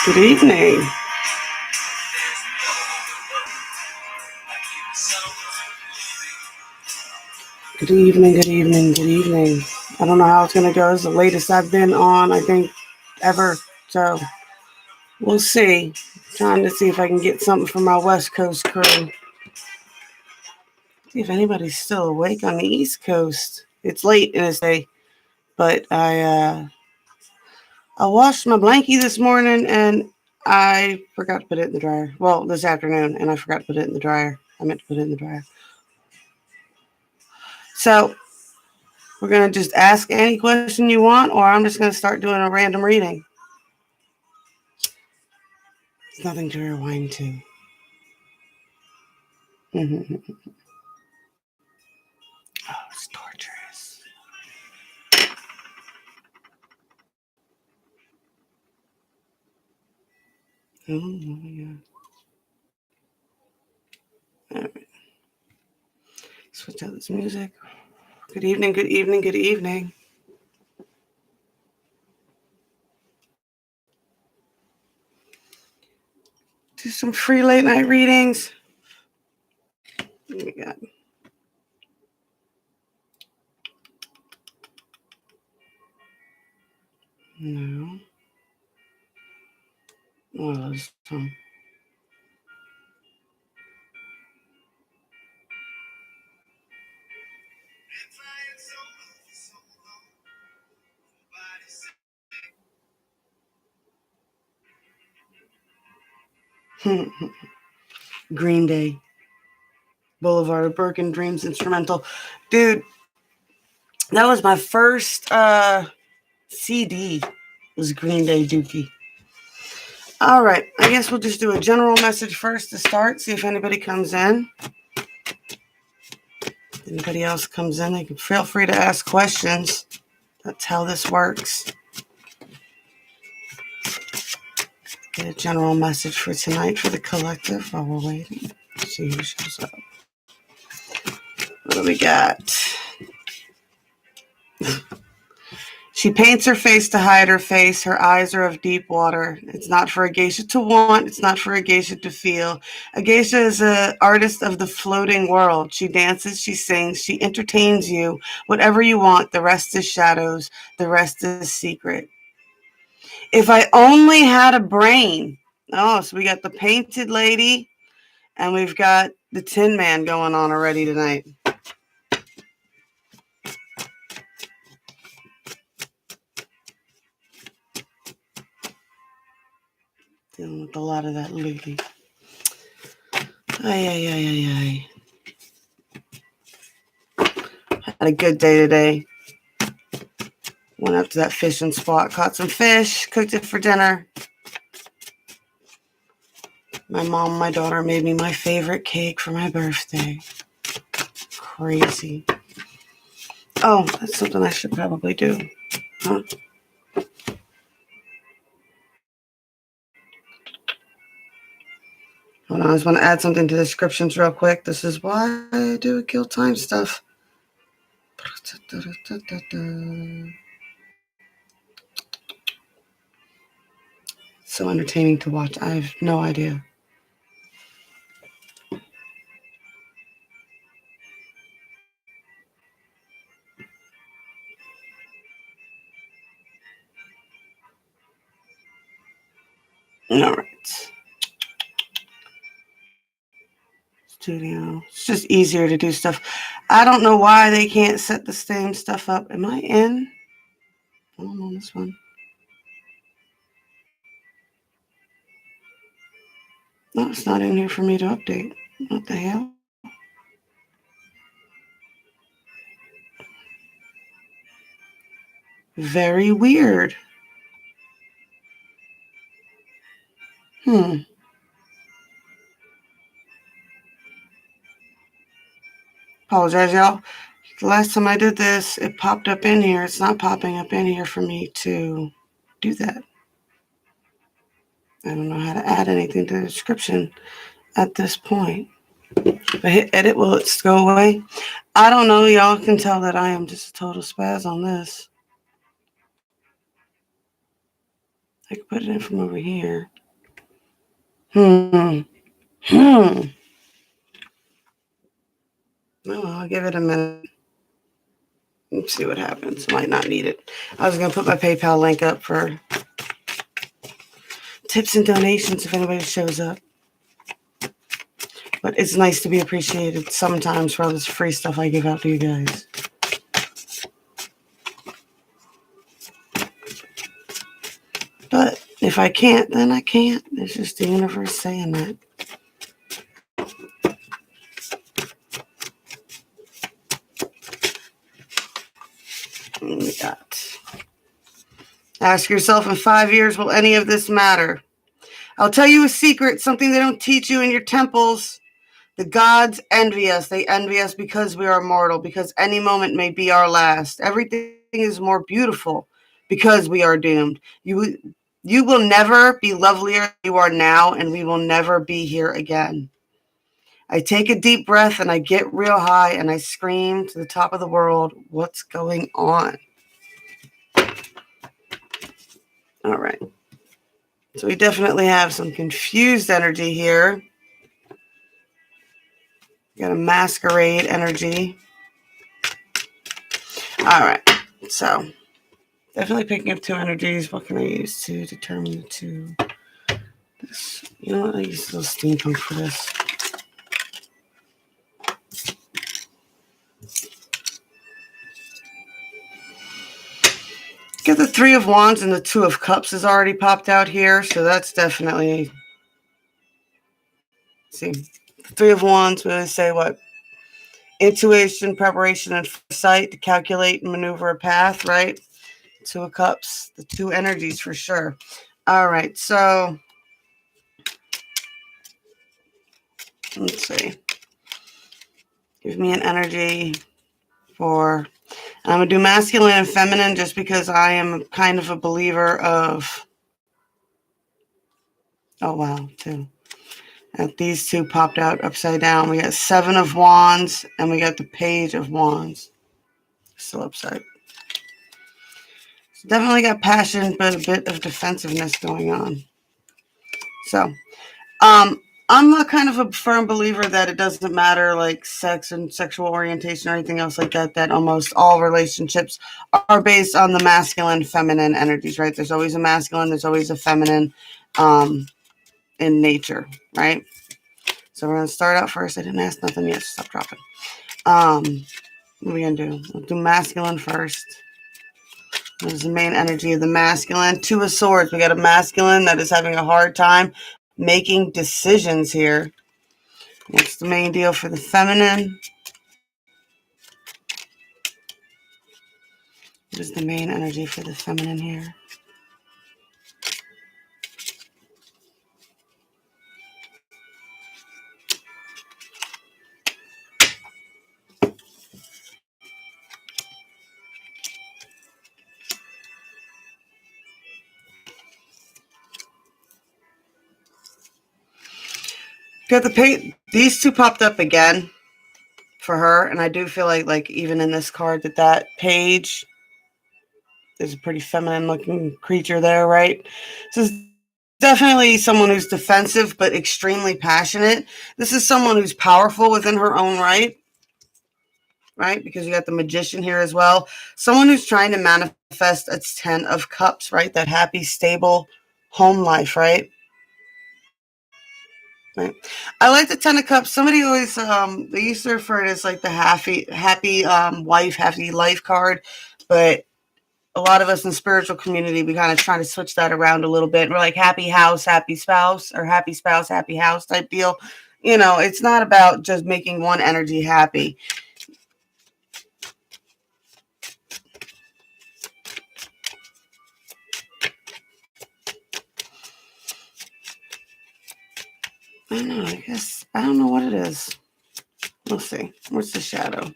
Good evening. Good evening, good evening, good evening. I don't know how it's going to go. It's the latest I've been on, I think, ever. So we'll see. Trying to see if I can get something from my West Coast crew. See if anybody's still awake on the East Coast. It's late in this day, but I washed my blankie this morning and I forgot to put it in the dryer. Well, this afternoon, and I forgot to put it in the dryer. I meant to put it in the dryer. So we're going to just ask any question you want, or I'm just going to start doing a random reading. There's nothing to rewind to. Oh, it's torturous. Oh, yeah. All right. Switch out this music. Good evening, good evening, good evening. Do some free late night readings. What do we got? No. Oh, there's some. Green Day. Boulevard of Broken Dreams instrumental. Dude, that was my first CD. Was Green Day Dookie. All right, I guess we'll just do a general message first to start, see if anybody comes in. If anybody else comes in, they can feel free to ask questions. That's how this works. Get a general message for tonight for the collective while we're waiting. Let's see who shows up. What do we got? She paints her face to hide her face. Her eyes are of deep water. It's not for a geisha to want. It's not for a geisha to feel. A geisha is an artist of the floating world. She dances, she sings, she entertains you. Whatever you want, the rest is shadows. The rest is secret. If I only had a brain. Oh, so we got the painted lady and we've got the Tin Man going on already tonight. Dealing with a lot of that lately. Ay. Had a good day today. Went up to that fishing spot, caught some fish, cooked it for dinner. My mom and my daughter made me my favorite cake for my birthday. Crazy. Oh, that's something I should probably do. Huh? Hold on, I just want to add something to the descriptions real quick. This is why I do kill time stuff. So entertaining to watch. I have no idea. All right. Studio. It's just easier to do stuff. I don't know why they can't set the same stuff up. Am I in? I'm on this one. No, it's not in here for me to update. What the hell? Very weird. Apologize, y'all. The last time I did this, it popped up in here. It's not popping up in here for me to do that. I don't know how to add anything to the description at this point. If I hit edit, will it go away? I don't know. Y'all can tell that I am just a total spaz on this. I can put it in from over here. No, I'll give it a minute. Let's see what happens. Might not need it. I was going to put my PayPal link up for tips and donations if anybody shows up. But it's nice to be appreciated sometimes for all this free stuff I give out to you guys. But if I can't, then I can't. It's just the universe saying that. And we got. Ask yourself, in 5 years, will any of this matter? I'll tell you a secret, something they don't teach you in your temples. The gods envy us. They envy us because we are mortal, because any moment may be our last. Everything is more beautiful because we are doomed. You will never be lovelier than you are now, and we will never be here again. I take a deep breath, and I get real high, and I scream to the top of the world, what's going on? All right. So we definitely have some confused energy here. Got a masquerade energy. All right. So definitely picking up two energies. What can I use to determine the two? This, you know what? I use a little steampunk for this. Get the Three of Wands and the Two of Cups has already popped out here. So that's definitely, see, the Three of Wands, we always say what? Intuition, preparation, and foresight to calculate and maneuver a path, right? Two of Cups, the two energies for sure. All right, so let's see. Give me an energy for, I'm going to do masculine and feminine just because I am kind of a believer of, oh wow, two. And these two popped out upside down. We got Seven of Wands and we got the Page of Wands. Still upside. So definitely got passion, but a bit of defensiveness going on. So, I'm a kind of a firm believer that it doesn't matter like sex and sexual orientation or anything else like that, that almost all relationships are based on the masculine, feminine energies, right? There's always a masculine, there's always a feminine in nature, right? So we're going to start out first. I didn't ask nothing yet. Stop dropping. What are we going to do? We'll do masculine first. This is the main energy of the masculine. Two of Swords. We got a masculine that is having a hard time making decisions here. What's the main deal for the feminine? What is the main energy for the feminine here? Got the these two popped up again for her, and I do feel like even in this card that Page is a pretty feminine looking creature there, right? This is definitely someone who's defensive but extremely passionate. This is someone who's powerful within her own right? Because you got the Magician here as well. Someone who's trying to manifest a 10 of Cups, right? That happy, stable home life, right? Right. I like the 10 of Cups. Somebody always, they used to refer to it as like the happy wife, happy life card. But a lot of us in the spiritual community, we kind of trying to switch that around a little bit. We're like happy house, happy spouse, or happy spouse, happy house type deal. You know, it's not about just making one energy happy. I don't know. I guess I don't know what it is. We'll see. Where's the shadow?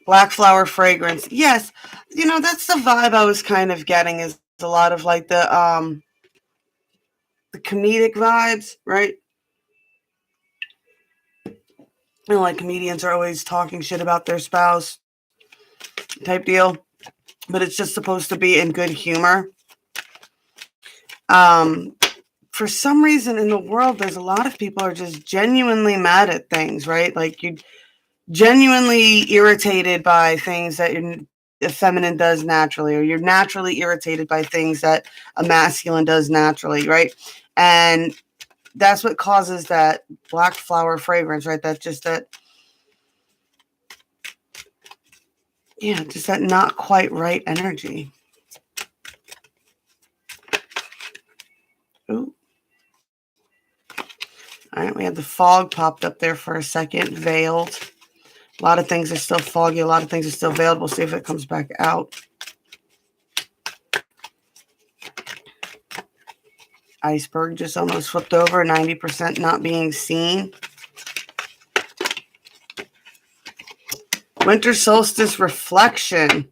Black flower fragrance. Yes. You know, that's the vibe I was kind of getting, is a lot of like the comedic vibes, right? You know, like comedians are always talking shit about their spouse type deal, but it's just supposed to be in good humor. For some reason in the world, there's a lot of people are just genuinely mad at things, right? Like you genuinely irritated by things that a feminine does naturally, or you're naturally irritated by things that a masculine does naturally, right? And that's what causes that black flower fragrance, right? That just that, yeah, just that not quite right energy. Ooh. All right, we had the fog popped up there for a second, veiled. A lot of things are still foggy. A lot of things are still veiled. We'll see if it comes back out. Iceberg just almost flipped over, 90% not being seen. Winter solstice reflection.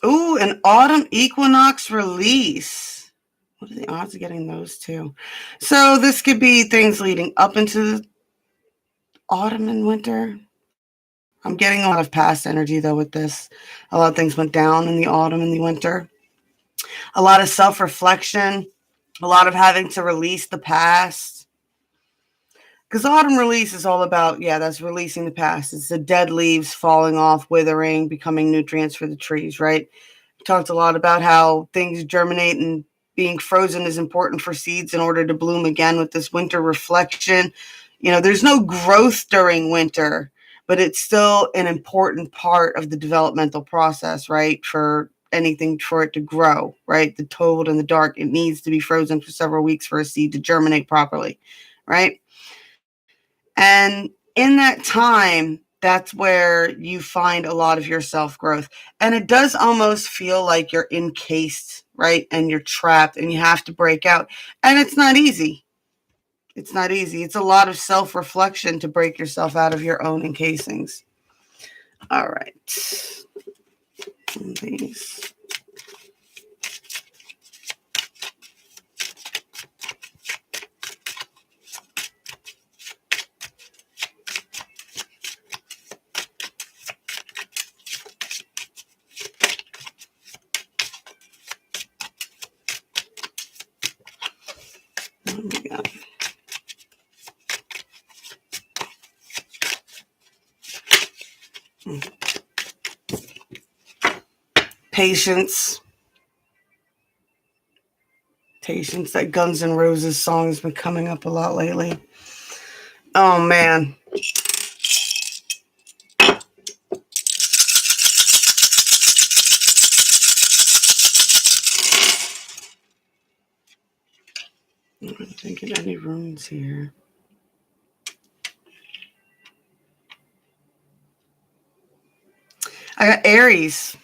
Ooh, an autumn equinox release. What are the odds of getting those two? So this could be things leading up into the autumn and winter. I'm getting a lot of past energy, though, with this. A lot of things went down in the autumn and the winter. A lot of self-reflection. A lot of having to release the past. Because autumn release is all about, yeah, that's releasing the past. It's the dead leaves falling off, withering, becoming nutrients for the trees, right? We talked a lot about how things germinate, and being frozen is important for seeds in order to bloom again with this winter reflection. You know, there's no growth during winter, but it's still an important part of the developmental process, right? For anything for it to grow, right? The cold and the dark, it needs to be frozen for several weeks for a seed to germinate properly, right? And in that time, that's where you find a lot of your self-growth. And it does almost feel like you're encased, right? And you're trapped and you have to break out. And it's not easy. It's not easy. It's a lot of self-reflection to break yourself out of your own encasings. All right. These. What do we got? Patience. Patience. That Guns N' Roses song has been coming up a lot lately. Oh, man. I'm not thinking any runes here. I got Aries.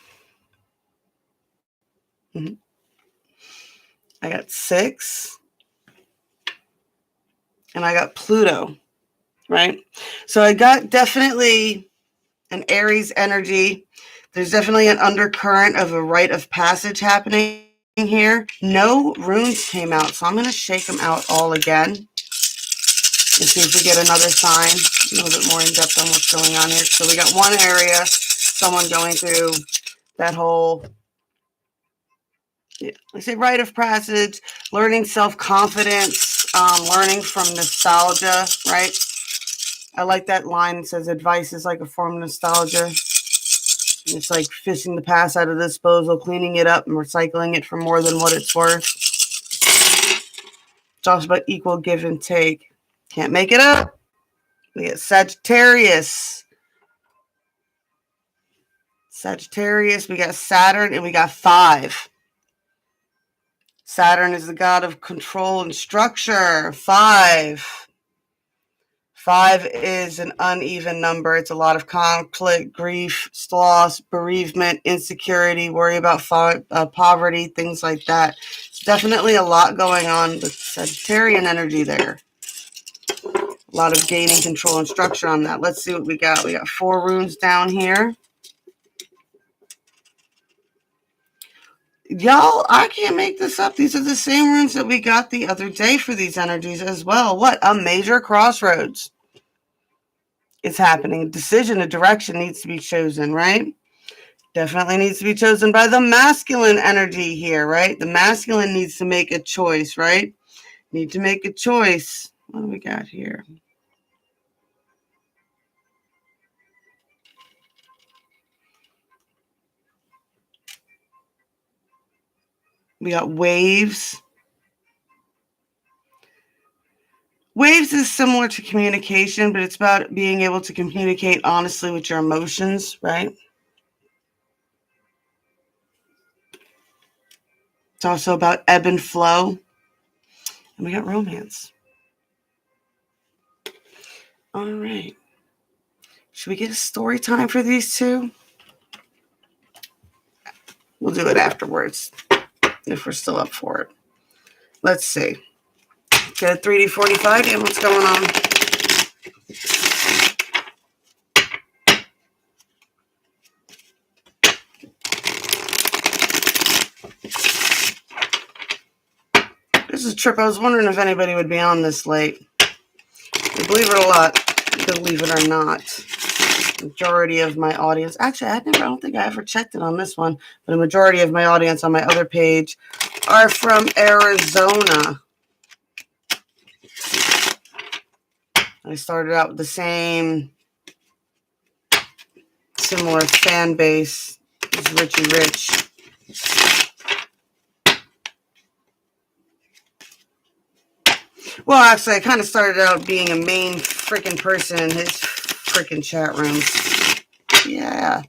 Mm-hmm. I got 6. And I got Pluto, right? So I got definitely an Aries energy. There's definitely an undercurrent of a rite of passage happening here. No runes came out, so I'm going to shake them out all again and see if we get another sign, a little bit more in depth on what's going on here. So we got one area, someone going through that whole, yeah, I say rite of passage, learning self-confidence, learning from nostalgia, right? I like that line that says advice is like a form of nostalgia. It's like fishing the past out of disposal, cleaning it up and recycling it for more than what it's worth. It's also about equal give and take. Can't make it up. We get Sagittarius. Sagittarius, we got Saturn, and we got 5. Saturn is the god of control and structure. 5. 5 is an uneven number. It's a lot of conflict, grief, loss, bereavement, insecurity, worry about poverty, things like that. It's definitely a lot going on with Sagittarian energy there. A lot of gaining control and structure on that. Let's see what we got. We got 4 runes down here. Y'all, I can't make this up. These are the same runes that we got the other day for these energies as well. What? A major crossroads. It's happening. A decision, a direction needs to be chosen, right? Definitely needs to be chosen by the masculine energy here, right? The masculine needs to make a choice, right? Need to make a choice. What do we got here? We got waves. Waves is similar to communication, but it's about being able to communicate honestly with your emotions, right? It's also about ebb and flow. And we got romance. All right. Should we get a story time for these two? We'll do it afterwards if we're still up for it. Let's see. Get a 3D 45 and what's going on? This is a trip. I was wondering if anybody would be on this late. Believe it or not, majority of my audience, actually, I don't think I ever checked it on this one, but a majority of my audience on my other page are from Arizona. I started out with the same similar fan base as Richie Rich. Well, actually, I kind of started out being a main freaking person in his freaking chat rooms. Yeah,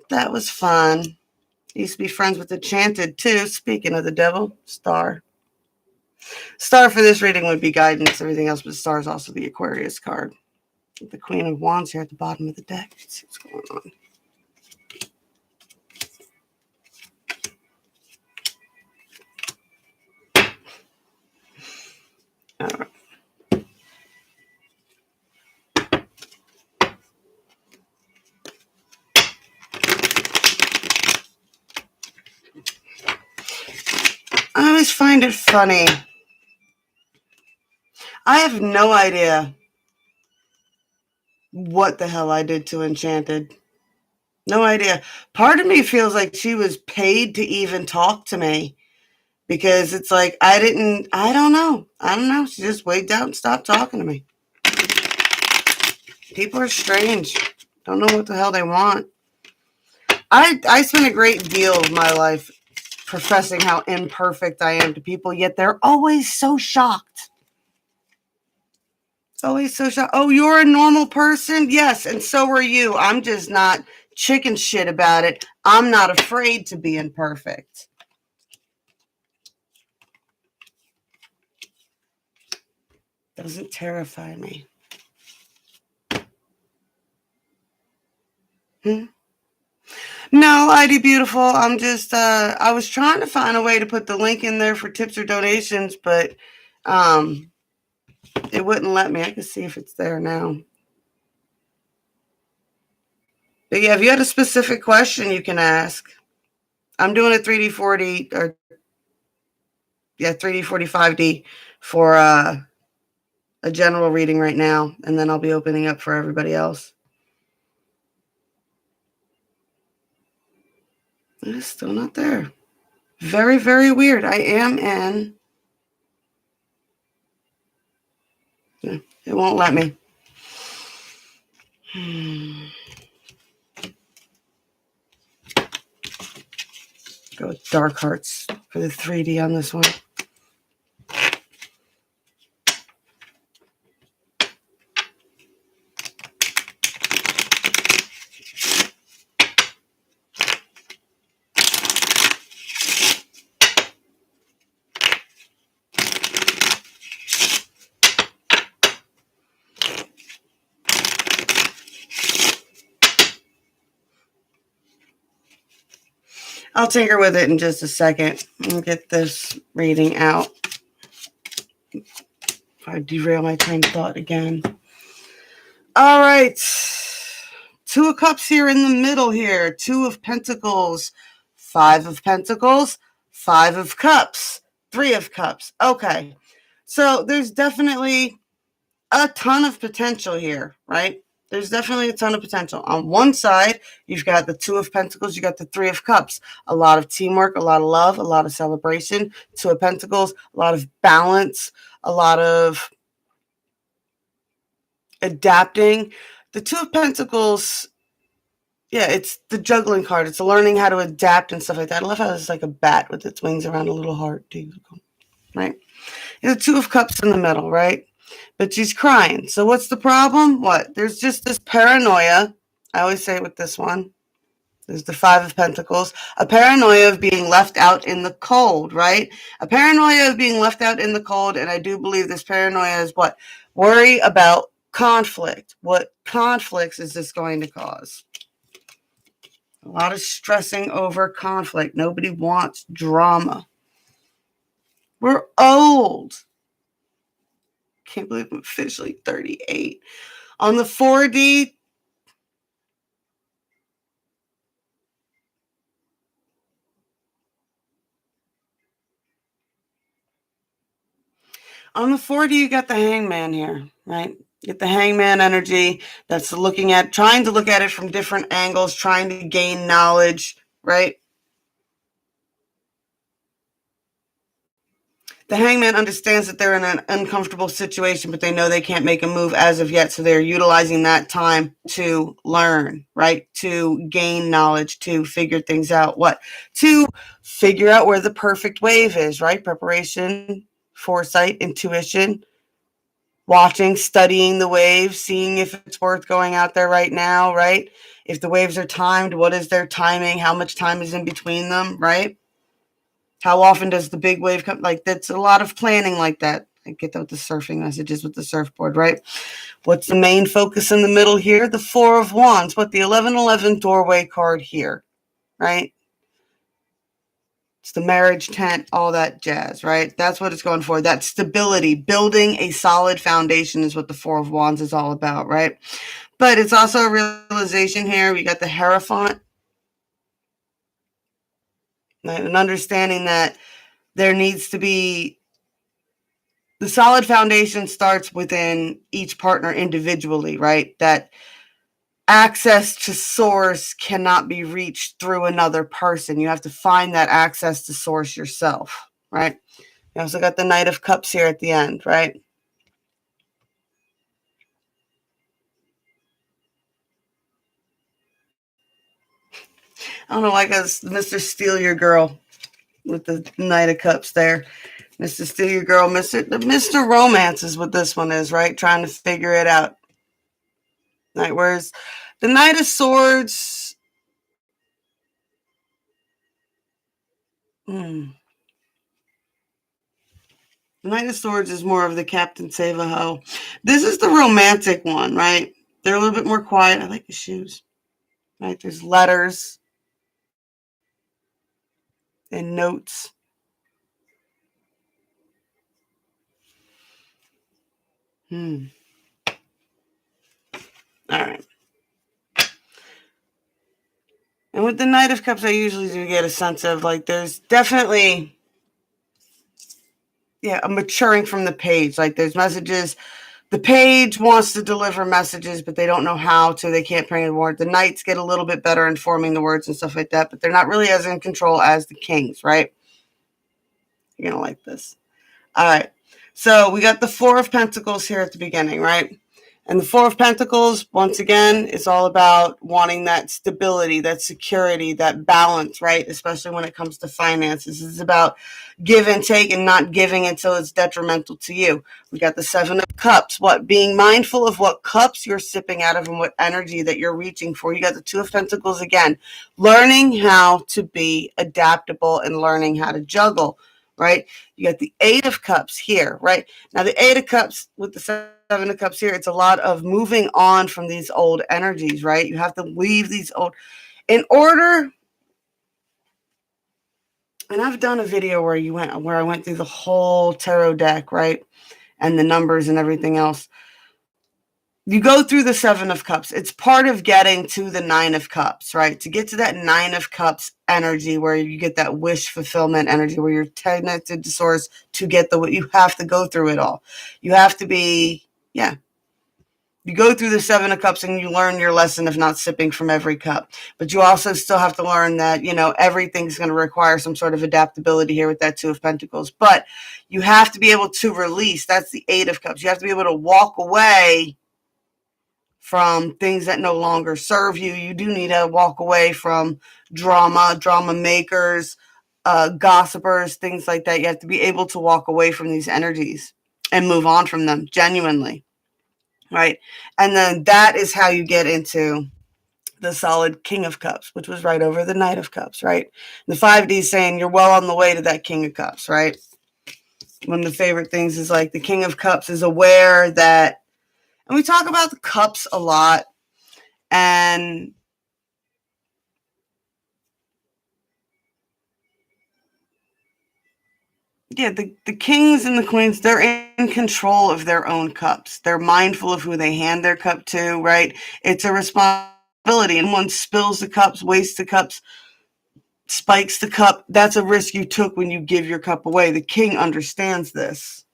that was fun. Used to be friends with Enchanted, too. Speaking of the devil, Star. Star for this reading would be guidance. Everything else but Star is also the Aquarius card. The Queen of Wands here at the bottom of the deck. Let's see what's going on. All right. I always find it funny. I have no idea what the hell I did to Enchanted. No idea. Part of me feels like she was paid to even talk to me because it's like I don't know. She just wigged out and stopped talking to me. People are strange. Don't know what the hell they want. I spend a great deal of my life professing how imperfect I am to people, yet they're always so shocked. Always so shocked. Oh, you're a normal person? Yes, and so are you. I'm just not chicken shit about it. I'm not afraid to be imperfect. Doesn't terrify me. No, ID Beautiful. I'm just, I was trying to find a way to put the link in there for tips or donations, but it wouldn't let me. I can see if it's there now. But yeah, if you had a specific question, you can ask. I'm doing a 3D 40 or 3D 45D for a general reading right now, and then I'll be opening up for everybody else. It's still not there. Very, very weird. I am in. It won't let me. Go with Dark Hearts for the 3D on this one. I'll tinker with it in just a second and get this reading out. If I derail my train of thought again. All right. 2 of Cups here in the middle here. 2 of Pentacles. 5 of Pentacles. 5 of Cups. 3 of Cups. Okay. So there's definitely a ton of potential here, right? There's definitely a ton of potential. On one side, you've got the Two of Pentacles, you got the Three of Cups. A lot of teamwork, a lot of love, a lot of celebration. Two of Pentacles, a lot of balance, a lot of adapting. The Two of Pentacles, yeah, it's the juggling card. It's learning how to adapt and stuff like that. I love how it's like a bat with its wings around a little heart, too. Right? The Two of Cups in the middle, right? But she's crying. So what's the problem? What? There's just this paranoia. I always say it with this one. There's the Five of Pentacles. A paranoia of being left out in the cold, right? A paranoia of being left out in the cold. And I do believe this paranoia is what? Worry about conflict. What conflicts is this going to cause? A lot of stressing over conflict. Nobody wants drama. We're old. Can't believe I'm officially 38. On the 4D, you got the Hangman here, right? Get the Hangman energy that's looking at, trying to look at it from different angles, trying to gain knowledge, right? The Hangman understands that they're in an uncomfortable situation, but they know they can't make a move as of yet. So they're utilizing that time to learn, right? To gain knowledge, to figure things out. What? To figure out where the perfect wave is, right? Preparation, foresight, intuition, watching, studying the waves, seeing if it's worth going out there right now, right? If the waves are timed, what is their timing? How much time is in between them, right? How often does the big wave come? Like, that's a lot of planning like that. I get that with the surfing messages with the surfboard, right? What's the main focus in the middle here? The Four of Wands. What, the 1111 doorway card here, right? It's the marriage tent, all that jazz, right? That's what it's going for. That stability, building a solid foundation is what the Four of Wands is all about, right? But it's also a realization here. We got the Hierophant, right? An understanding that there needs to be the solid foundation starts within each partner individually, right? That access to source cannot be reached through another person. You have to find that access to source yourself, right? You also got the Knight of Cups here at the end, right? I don't know, like Mr. Steal Your Girl with the Knight of Cups there. Mr. Steal Your Girl, Mr. Romance is what this one is, right? Trying to figure it out. Right, whereas the Knight of Swords, the Knight of Swords is more of the Captain Save-A-Ho. This is the romantic one, right? They're a little bit more quiet. I like the shoes. Right? There's letters and notes. All right. And with the Knight of Cups, I usually do get a sense of, like, there's definitely, a maturing from the page. Like, there's messages. The page wants to deliver messages, but they don't know how to. They can't bring in words. The knights get a little bit better in forming the words and stuff like that, but they're not really as in control as the kings, right? You're going to like this. All right. So we got the Four of Pentacles here at the beginning, right? And the Four of Pentacles, once again, is all about wanting that stability, that security, that balance, right? Especially when it comes to finances. It's about give and take and not giving until it's detrimental to you. We got the Seven of Cups. What? Being mindful of what cups you're sipping out of and what energy that you're reaching for. You got the Two of Pentacles again. Learning how to be adaptable and learning how to juggle, right? You got the Eight of Cups here, right? Now, the Eight of Cups with the Seven of Cups here, it's a lot of moving on from these old energies, right? You have to leave these old, in order, and I've done a video where I went through the whole tarot deck, right? And the numbers and everything else. You go through the Seven of Cups. It's part of getting to the Nine of Cups, right? To get to that Nine of Cups energy where you get that wish fulfillment energy, where you're connected to source to get you have to go through it all. You have to be, you You go through the Seven of Cups and you learn your lesson of not sipping from every cup. But you also still have to learn that, everything's going to require some sort of adaptability here with that Two of Pentacles. But you have to be able to release. That's the Eight of Cups. You have to be able to walk away from things that no longer serve you. You do need to walk away from drama makers, gossipers, things like that. You have to be able to walk away from these energies and move on from them genuinely, right? And then that is how you get into the solid King of Cups, which was right over the Knight of Cups, right? The 5D is saying you're well on the way to that King of Cups, right? One of the favorite things is like the King of Cups is aware that, and we talk about the cups a lot, and yeah, the kings and the queens, they're in control of their own cups. They're mindful of who they hand their cup to, right? It's a responsibility. And one spills the cups, wastes the cups, spikes the cup. That's a risk you took when you give your cup away. The king understands this,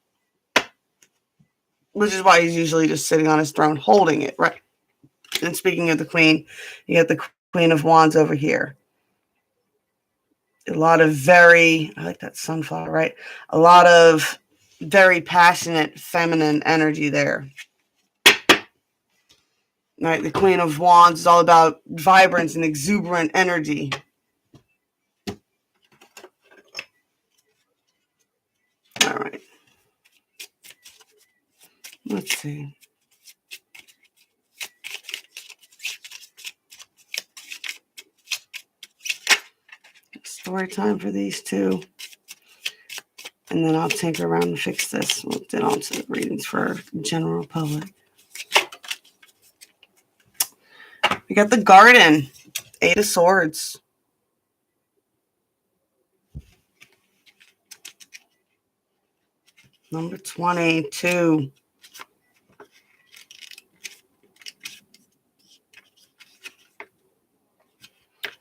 which is why he's usually just sitting on his throne holding it, right? And speaking of the queen, you got the Queen of Wands over here. A lot of I like that sunflower, right? A lot of very passionate feminine energy there. Right? The Queen of Wands is all about vibrance and exuberant energy. All right. Let's see. Story time for these two. And then I'll tinker around and fix this. We'll get on to the readings for general public. We got the Garden. Eight of Swords. Number 22.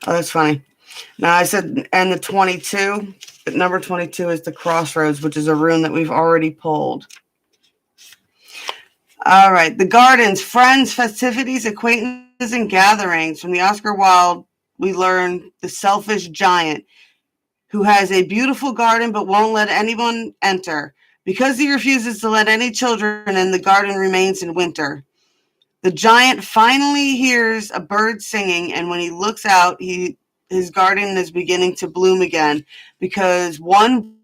Oh, that's funny. Now I said, and the 22, but number 22 is the Crossroads, which is a rune that we've already pulled. All right. The Gardens, friends, festivities, acquaintances, and gatherings. From the Oscar Wilde, we learn the selfish giant who has a beautiful garden but won't let anyone enter. Because he refuses to let any children in, the garden remains in winter. The giant finally hears a bird singing, and when he looks out, his garden is beginning to bloom again because one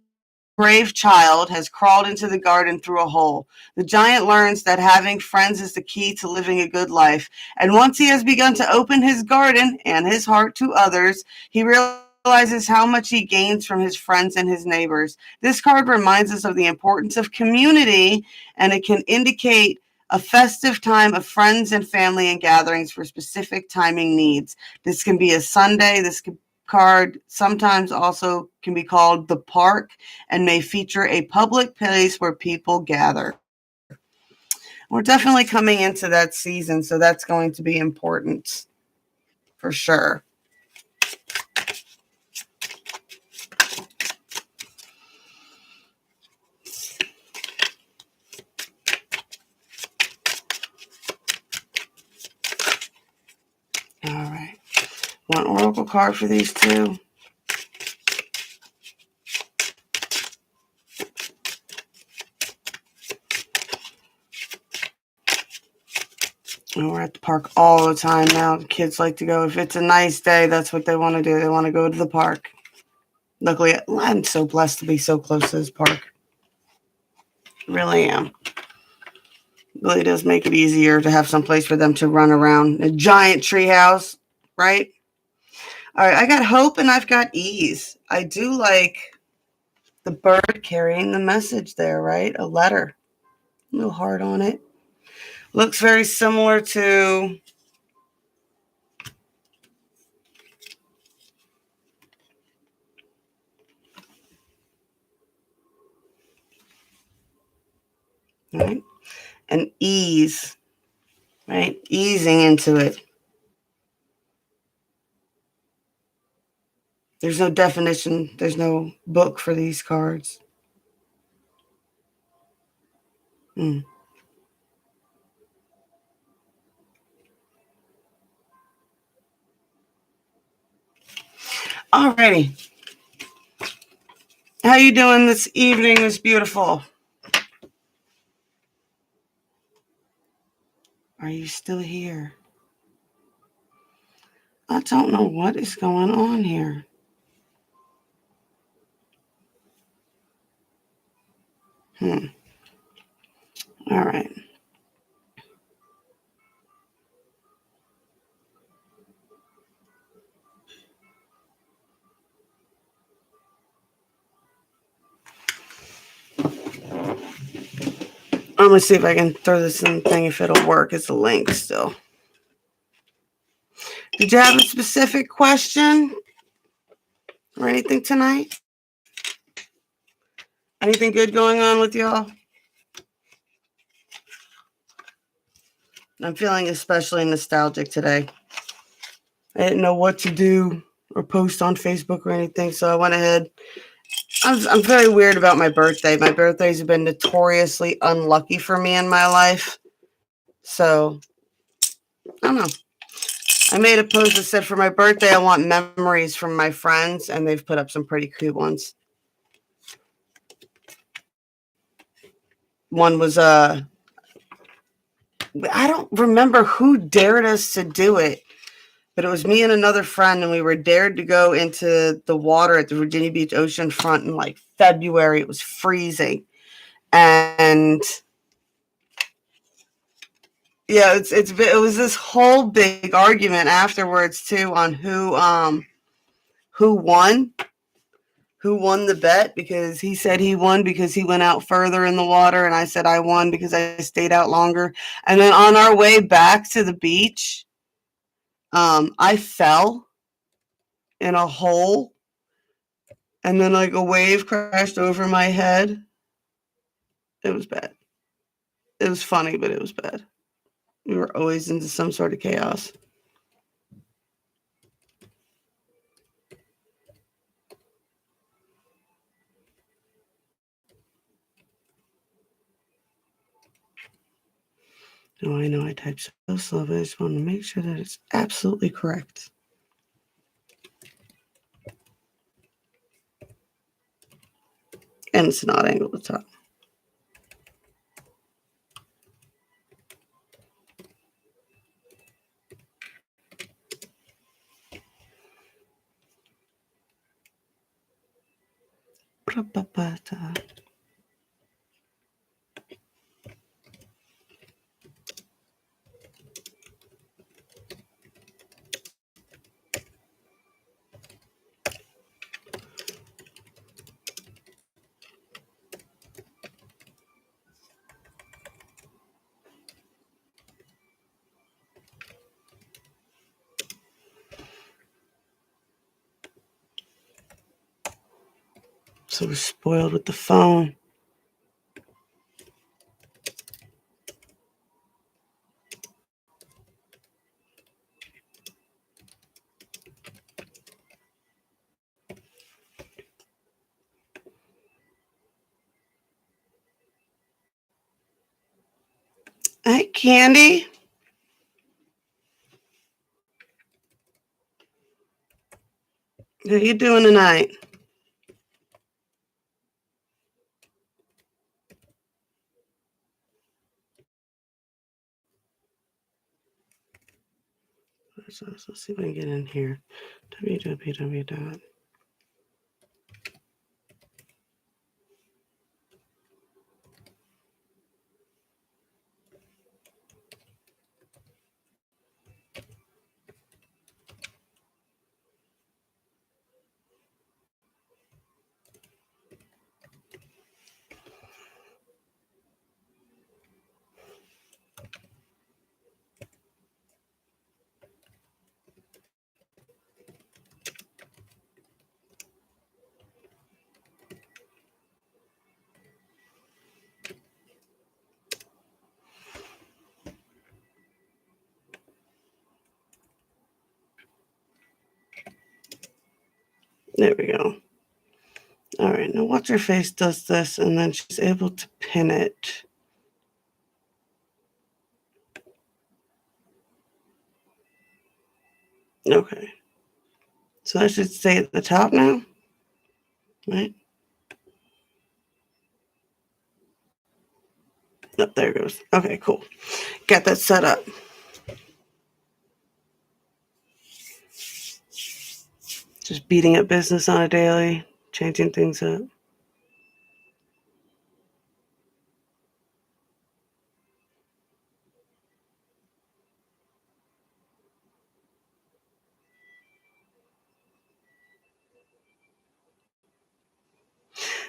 brave child has crawled into the garden through a hole. The giant learns that having friends is the key to living a good life, and once he has begun to open his garden and his heart to others, he realizes how much he gains from his friends and his neighbors. This card reminds us of the importance of community, and it can indicate a festive time of friends and family and gatherings for specific timing needs. This can be a Sunday. This card sometimes also can be called the park and may feature a public place where people gather. We're definitely coming into that season, so that's going to be important for sure. All right. One oracle card for these two. And we're at the park all the time now. The kids like to go. If it's a nice day, that's what they want to do. They want to go to the park. Luckily, I'm so blessed to be so close to this park. Really am. It really does make it easier to have some place for them to run around. A giant tree house, right? All right, I got hope and I've got ease. I do like the bird carrying the message there, right? A letter. A little heart on it. Looks very similar to right? And ease, right? Easing into it. There's no definition. There's no book for these cards. Alrighty. How you doing this evening? Is beautiful. Are you still here? I don't know what is going on here. All right. I'm going to see if I can throw this in the thing, if it'll work. It's a link still. Did you have a specific question or anything tonight? Anything good going on with y'all? I'm feeling especially nostalgic today. I didn't know what to do or post on Facebook or anything, so I went ahead. I'm very weird about my birthday. My birthdays have been notoriously unlucky for me in my life. So, I don't know. I made a post that said for my birthday, I want memories from my friends, and they've put up some pretty cute ones. One was, I don't remember who dared us to do it, but it was me and another friend, and we were dared to go into the water at the Virginia Beach ocean front in like February. It was freezing. And yeah, it was this whole big argument afterwards too on who won the bet, because he said he won because he went out further in the water, and I said I won because I stayed out longer. And then on our way back to the beach, I fell in a hole, and then like a wave crashed over my head. It was bad. It was funny, but it was bad. We were always into some sort of chaos. Oh, I know I typed so slow, but I just want to make sure that it's absolutely correct. And it's not angled at the top. So we're spoiled with the phone. Hey, Candy. How you doing tonight? Let's see if I can get in here. www. There we go. All right, now what's her face does this, and then she's able to pin it. Okay. So that should stay at the top now, right? Oh, there it goes. Okay, cool. Got that set up. Just beating up business on a daily, changing things up.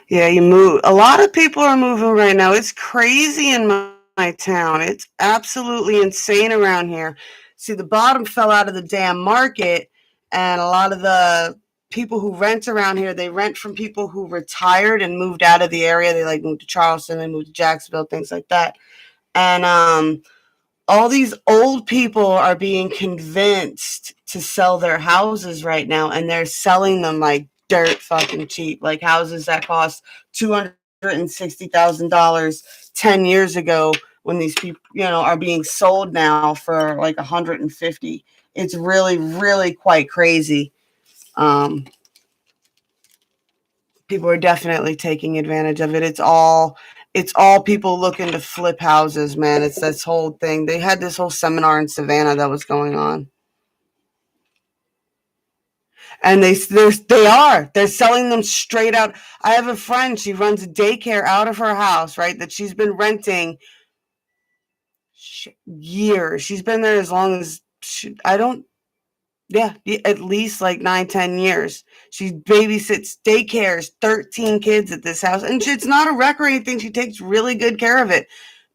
Yeah, you move. A lot of people are moving right now. It's crazy in my town. It's absolutely insane around here. See, the bottom fell out of the damn market, and a lot of the people who rent around here, they rent from people who retired and moved out of the area. They like moved to Charleston, they moved to Jacksonville, things like that. And all these old people are being convinced to sell their houses right now, and they're selling them like dirt fucking cheap, like houses that cost $260,000 10 years ago, when these people, are being sold now for like 150. It's really, really quite crazy. People are definitely taking advantage of it. It's all people looking to flip houses, man. It's this whole thing. They had this whole seminar in Savannah that was going on. And they're selling them straight out. I have a friend, she runs a daycare out of her house, right, that she's been renting years. She's been there as long as at least like 9-10 years. She babysits daycares, 13 kids at this house, and it's not a wreck or anything. She takes really good care of it,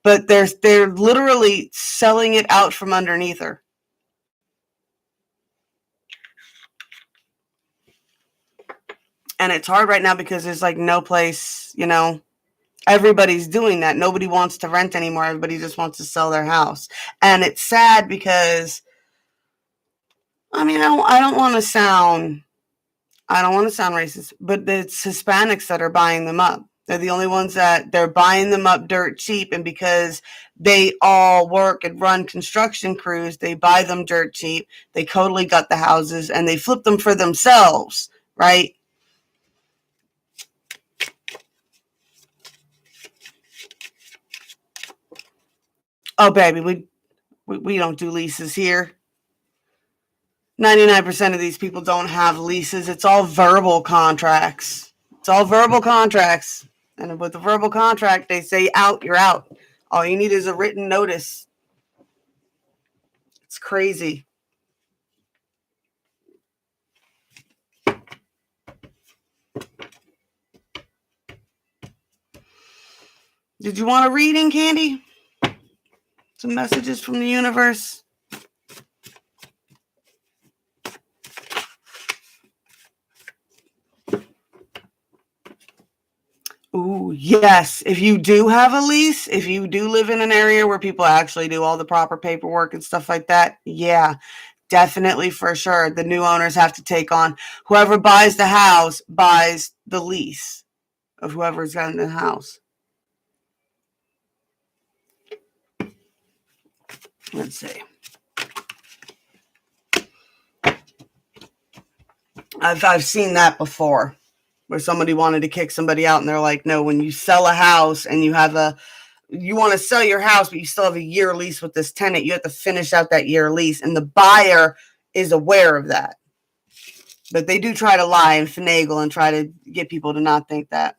but they're literally selling it out from underneath her. And it's hard right now because there's like no place, everybody's doing that. Nobody wants to rent anymore. Everybody just wants to sell their house. And it's sad because, I mean, I don't want to sound racist, but it's Hispanics that are buying them up. They're the only ones that they're buying them up dirt cheap. And because they all work and run construction crews, they buy them dirt cheap. They totally gut the houses and they flip them for themselves, right? Oh, baby, we don't do leases here. 99% of these people don't have leases. It's all verbal contracts. And with the verbal contract, they say out, you're out. All you need is a written notice. It's crazy. Did you want a reading, Candy? Some messages from the universe? Ooh, yes. If you do have a lease, if you do live in an area where people actually do all the proper paperwork and stuff like that, yeah, definitely, for sure. The new owners have to take on, whoever buys the house buys the lease of whoever's got in the house. Let's see. I've seen that before, where somebody wanted to kick somebody out, and they're like, no, when you sell a house and you want to sell your house, but you still have a year lease with this tenant, you have to finish out that year lease, and the buyer is aware of that. But they do try to lie and finagle and try to get people to not think that.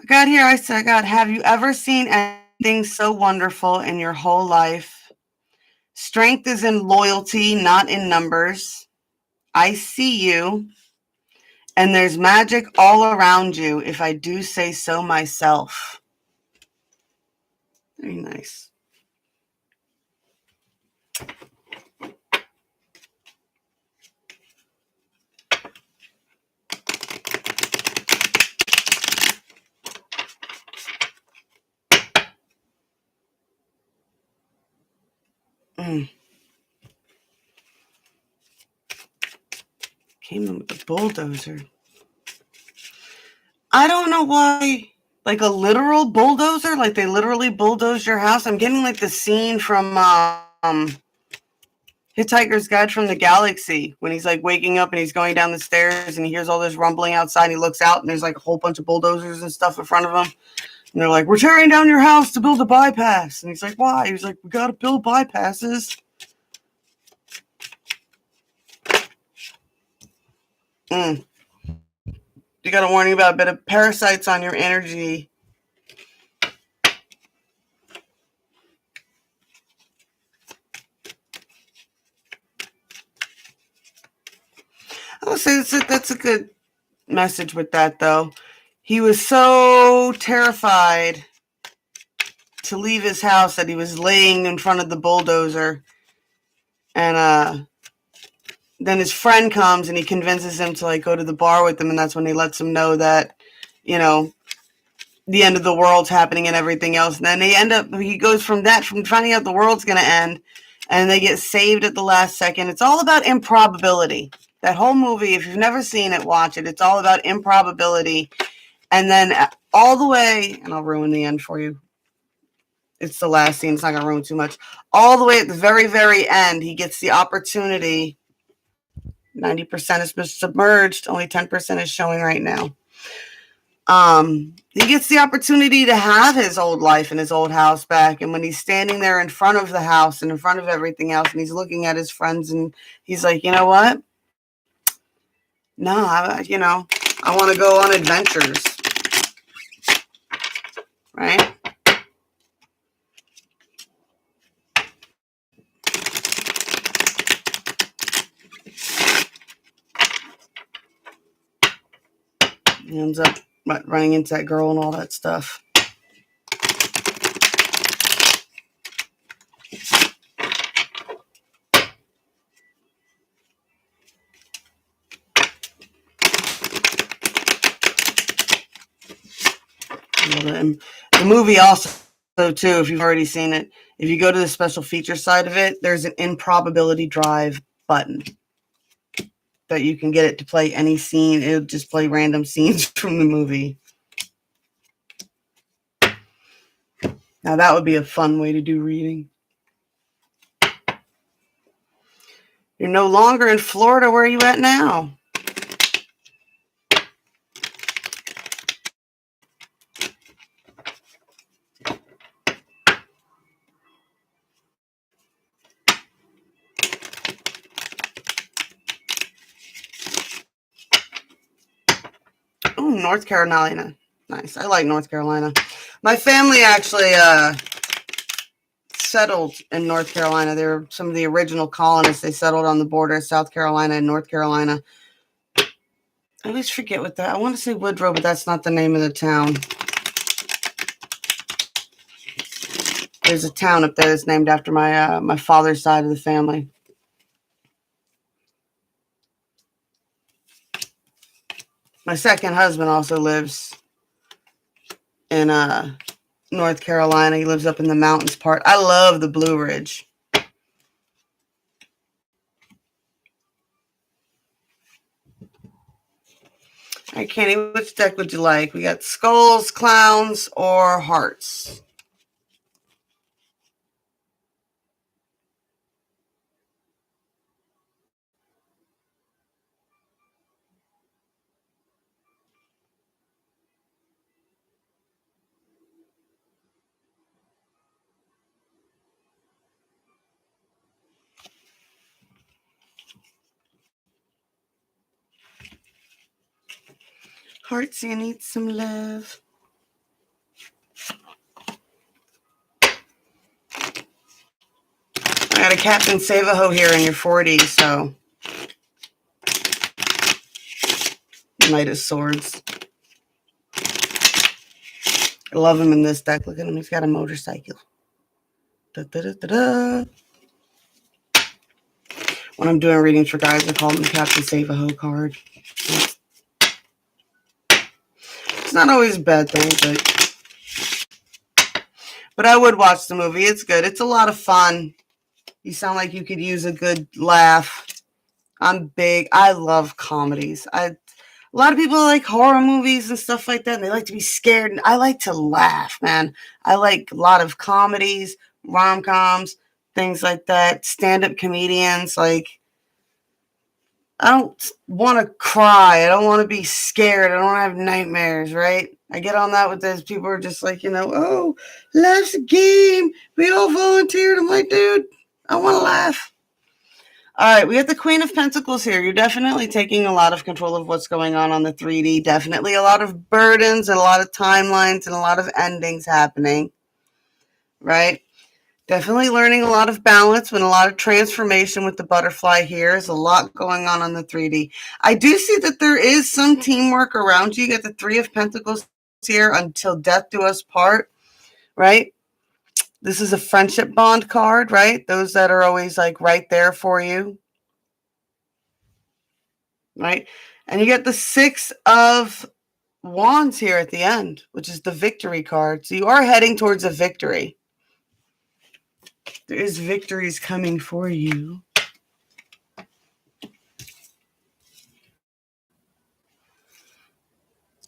I got, have you ever seen anything so wonderful in your whole life? Strength is in loyalty, not in numbers. I see you. And there's magic all around you, if I do say so myself. Very nice. Came in with a bulldozer. I don't know why Like a literal bulldozer? Like they literally bulldozed your house? I'm getting like the scene from Hitchhiker's Guide from the Galaxy when he's like waking up and he's going down the stairs and he hears all this rumbling outside and he looks out and there's like a whole bunch of bulldozers and stuff in front of him. And they're like, we're tearing down your house to build a bypass. And he's like, why? He's like, we got to build bypasses. You got a warning about a bit of parasites on your energy. I would say that's a good message with that, though. He was so terrified to leave his house that he was laying in front of the bulldozer. And then his friend comes and he convinces him to like go to the bar with him. And that's when he lets him know that, you know, the end of the world's happening and everything else. And then he goes from finding out the world's going to end and they get saved at the last second. It's all about improbability. That whole movie, if you've never seen it, watch it. It's all about improbability. And then all the way, and I'll ruin the end for you. It's the last scene. It's not going to ruin too much. All the way at the very, very end, he gets the opportunity. 90% has been submerged. Only 10% is showing right now. He gets the opportunity to have his old life and his old house back. And when he's standing there in front of the house and in front of everything else, and he's looking at his friends and he's like, you know what? No, I want to go on adventures. Right? He ends up running into that girl and all that stuff. The movie also, too, if you've already seen it, if you go to the special feature side of it, there's an improbability drive button that you can get it to play any scene. It'll just play random scenes from the movie. Now that would be a fun way to do reading. You're no longer in Florida. Where are you at now? Oh, North Carolina. Nice. I like North Carolina. My family actually settled in North Carolina. They were some of the original colonists. They settled on the border of South Carolina and North Carolina. I always forget what that. I want to say Woodrow, but that's not the name of the town. There's a town up there that's named after my father's side of the family. My second husband also lives in North Carolina. He lives up in the mountains part. I love the Blue Ridge. All right, Kenny, which deck would you like? We got skulls, clowns, or hearts. Hearts, you need some love. I got a Captain Save-A-Ho here in your 40s, so. Knight of Swords. I love him in this deck. Look at him. He's got a motorcycle. Da, da, da, da, da. When I'm doing readings for guys, I call him the Captain Save-A-Ho card. It's not always a bad thing, but I would watch the movie. It's good. It's a lot of fun. You sound like you could use a good laugh. I love comedies. A lot of people like horror movies and stuff like that, and they like to be scared. And I like to laugh, man. I like a lot of comedies, rom-coms, things like that. Stand-up comedians, like I don't want to cry. I don't want to be scared. I don't have nightmares, right? I get on that with those people who are just like, oh, life's a game. We all volunteered. I'm like, dude, I want to laugh. All right, we have the Queen of Pentacles here. You're definitely taking a lot of control of what's going on the 3D. Definitely a lot of burdens and a lot of timelines and a lot of endings happening, right? Definitely learning a lot of balance and a lot of transformation with the butterfly here. There's a lot going on the 3D. I do see that there is some teamwork around you. You get the Three of Pentacles here, until death do us part, right? This is a friendship bond card, right? Those that are always like right there for you, right? And you get the Six of Wands here at the end, which is the victory card. So you are heading towards a victory. There is victories coming for you.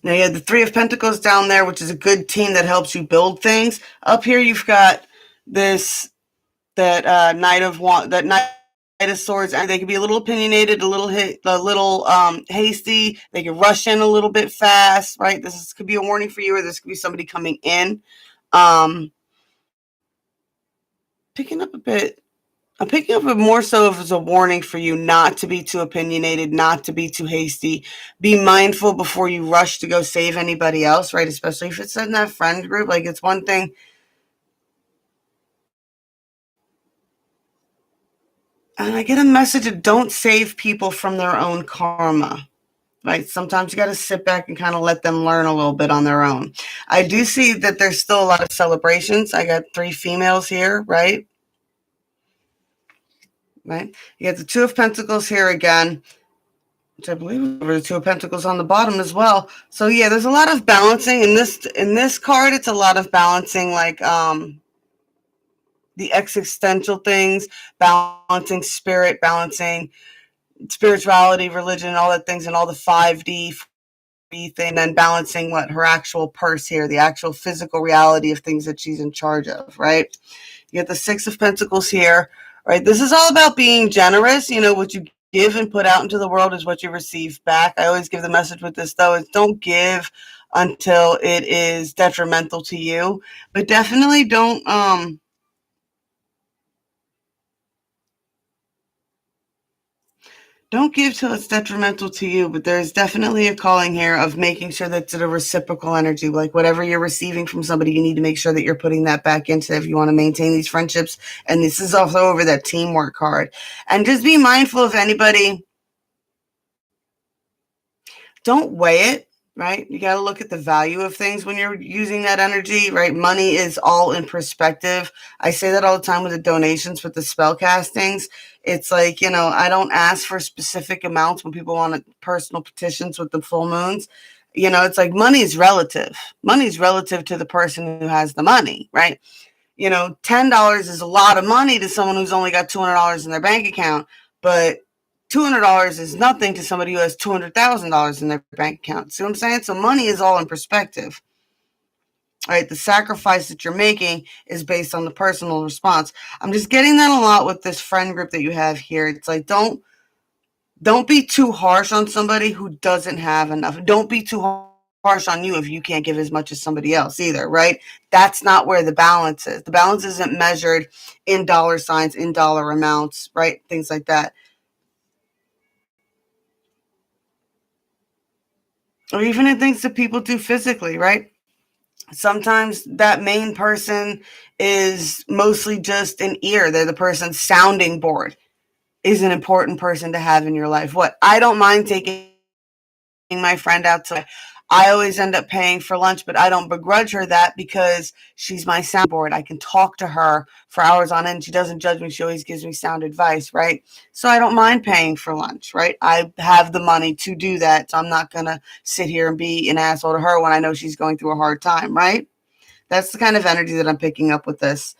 Now you have the Three of Pentacles down there, which is a good team that helps you build things. Up here you've got this Knight of Swords, and they can be a little opinionated, a little hasty. They can rush in a little bit fast, right? Could be a warning for you, or this could be somebody coming in. Picking up a bit. I'm picking up it more so as a warning for you not to be too opinionated, not to be too hasty. Be mindful before you rush to go save anybody else, right? Especially if it's in that friend group. Like, it's one thing. And I get a message of don't save people from their own karma, right? Sometimes you got to sit back and kind of let them learn a little bit on their own. I do see that there's still a lot of celebrations. I got 3 females here, right? Right. You got the Two of Pentacles here again, which I believe were the Two of Pentacles on the bottom as well. So yeah, there's a lot of balancing in this card. It's a lot of balancing, like the existential things, balancing spirit, balancing spirituality, religion, all that things, and all the 5D thing, and then balancing her actual purse here, the actual physical reality of things that she's in charge of, right? You get the Six of Pentacles here, right? This is all about being generous. What you give and put out into the world is what you receive back. I always give the message with this, though, is don't give until it is detrimental to you. But definitely don't give till it's detrimental to you, but there's definitely a calling here of making sure that it's a reciprocal energy. Like, whatever you're receiving from somebody, you need to make sure that you're putting that back into if you want to maintain these friendships. And this is also over that teamwork card. And just be mindful of anybody. Don't weigh it, right? You got to look at the value of things when you're using that energy, right? Money is all in perspective. I say that all the time with the donations, with the spell castings. It's like, I don't ask for specific amounts when people want personal petitions with the full moons. It's like money is relative. Money is relative to the person who has the money, right? $10 is a lot of money to someone who's only got $200 in their bank account, but $200 is nothing to somebody who has $200,000 in their bank account. See what I'm saying? So money is all in perspective. All right, the sacrifice that you're making is based on the personal response. I'm just getting that a lot with this friend group that you have here. It's like, don't be too harsh on somebody who doesn't have enough. Don't be too harsh on you if you can't give as much as somebody else either, right? That's not where the balance is. The balance isn't measured in dollar signs, in dollar amounts, right? Things like that. Or even in things that people do physically, right? Sometimes that main person is mostly just an ear. They're the person's sounding board, is an important person to have in your life. I don't mind taking my friend out to, I always end up paying for lunch, but I don't begrudge her that because she's my soundboard. I can talk to her for hours on end. She doesn't judge me. She always gives me sound advice, right? So I don't mind paying for lunch, right? I have the money to do that, so I'm not going to sit here and be an asshole to her when I know she's going through a hard time, right? That's the kind of energy that I'm picking up with this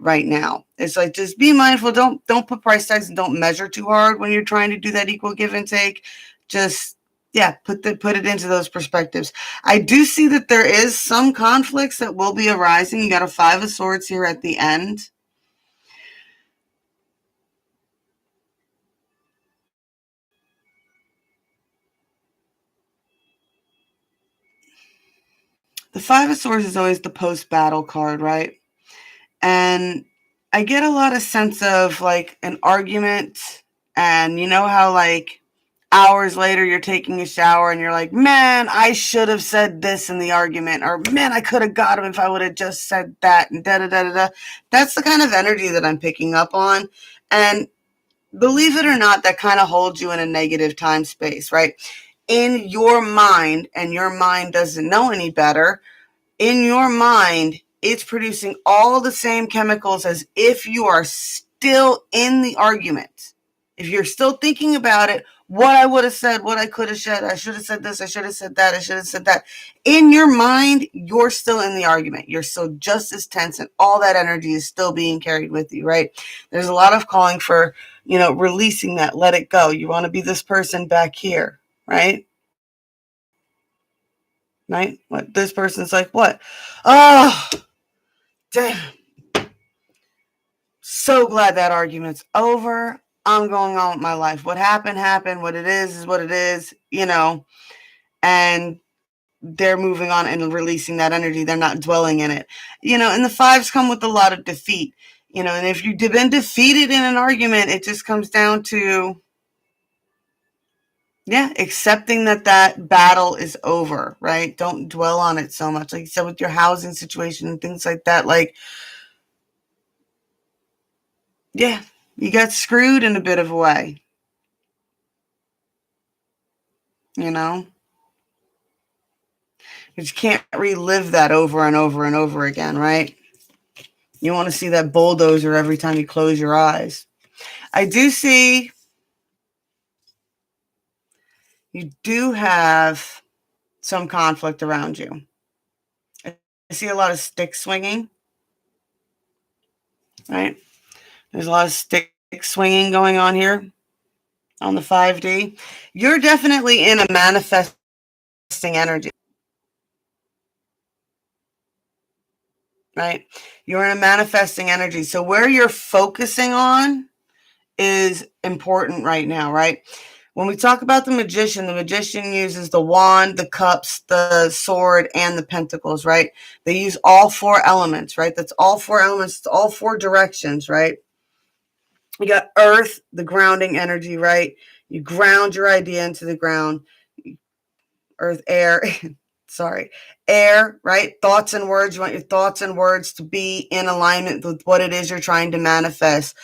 right now. It's like, just be mindful. Don't put price tags and don't measure too hard when you're trying to do that equal give and take. Just, Yeah, put it into those perspectives. I do see that there is some conflicts that will be arising. You got a 5 of Swords here at the end. The 5 of Swords is always the post-battle card, right? And I get a lot of sense of like an argument, and you know how like hours later you're taking a shower and you're like, man, I should have said this in the argument, or man, I could have got him if I would have just said that, and da da da da da. That's the kind of energy that I'm picking up on. And believe it or not, that kind of holds you in a negative time space, right? In your mind, and your mind doesn't know any better, in your mind, it's producing all the same chemicals as if you are still in the argument. If you're still thinking about it, what I would have said, what I could have said, I should have said this, I should have said that, I should have said that. In your mind, you're still in the argument. You're still just as tense, and all that energy is still being carried with you, right? There's a lot of calling for, releasing that, let it go. You want to be this person back here, right? Right? What this person's like, what? Oh, damn. So glad that argument's over. I'm going on with my life. What happened, happened. What it is what it is, and they're moving on and releasing that energy. They're not dwelling in it. And the 5s come with a lot of defeat. And if you've been defeated in an argument, it just comes down to, accepting that battle is over, right? Don't dwell on it so much. Like you said, with your housing situation and things like that, like, yeah, you got screwed in a bit of a way, You can't relive that over and over and over again, right? You want to see that bulldozer every time you close your eyes. I do see you do have some conflict around you. I see a lot of stick swinging, right? There's a lot of stick swinging going on here on the 5D. You're definitely in a manifesting energy, right? You're in a manifesting energy. So where you're focusing on is important right now, right? When we talk about the magician uses the wand, the cups, the sword, and the pentacles, right? They use all 4 elements, right? That's all 4 elements. It's all 4 directions, right? You got earth, the grounding energy, right? You ground your idea into the ground. Earth, air, sorry, air, right? Thoughts and words. You want your thoughts and words to be in alignment with what it is you're trying to manifest.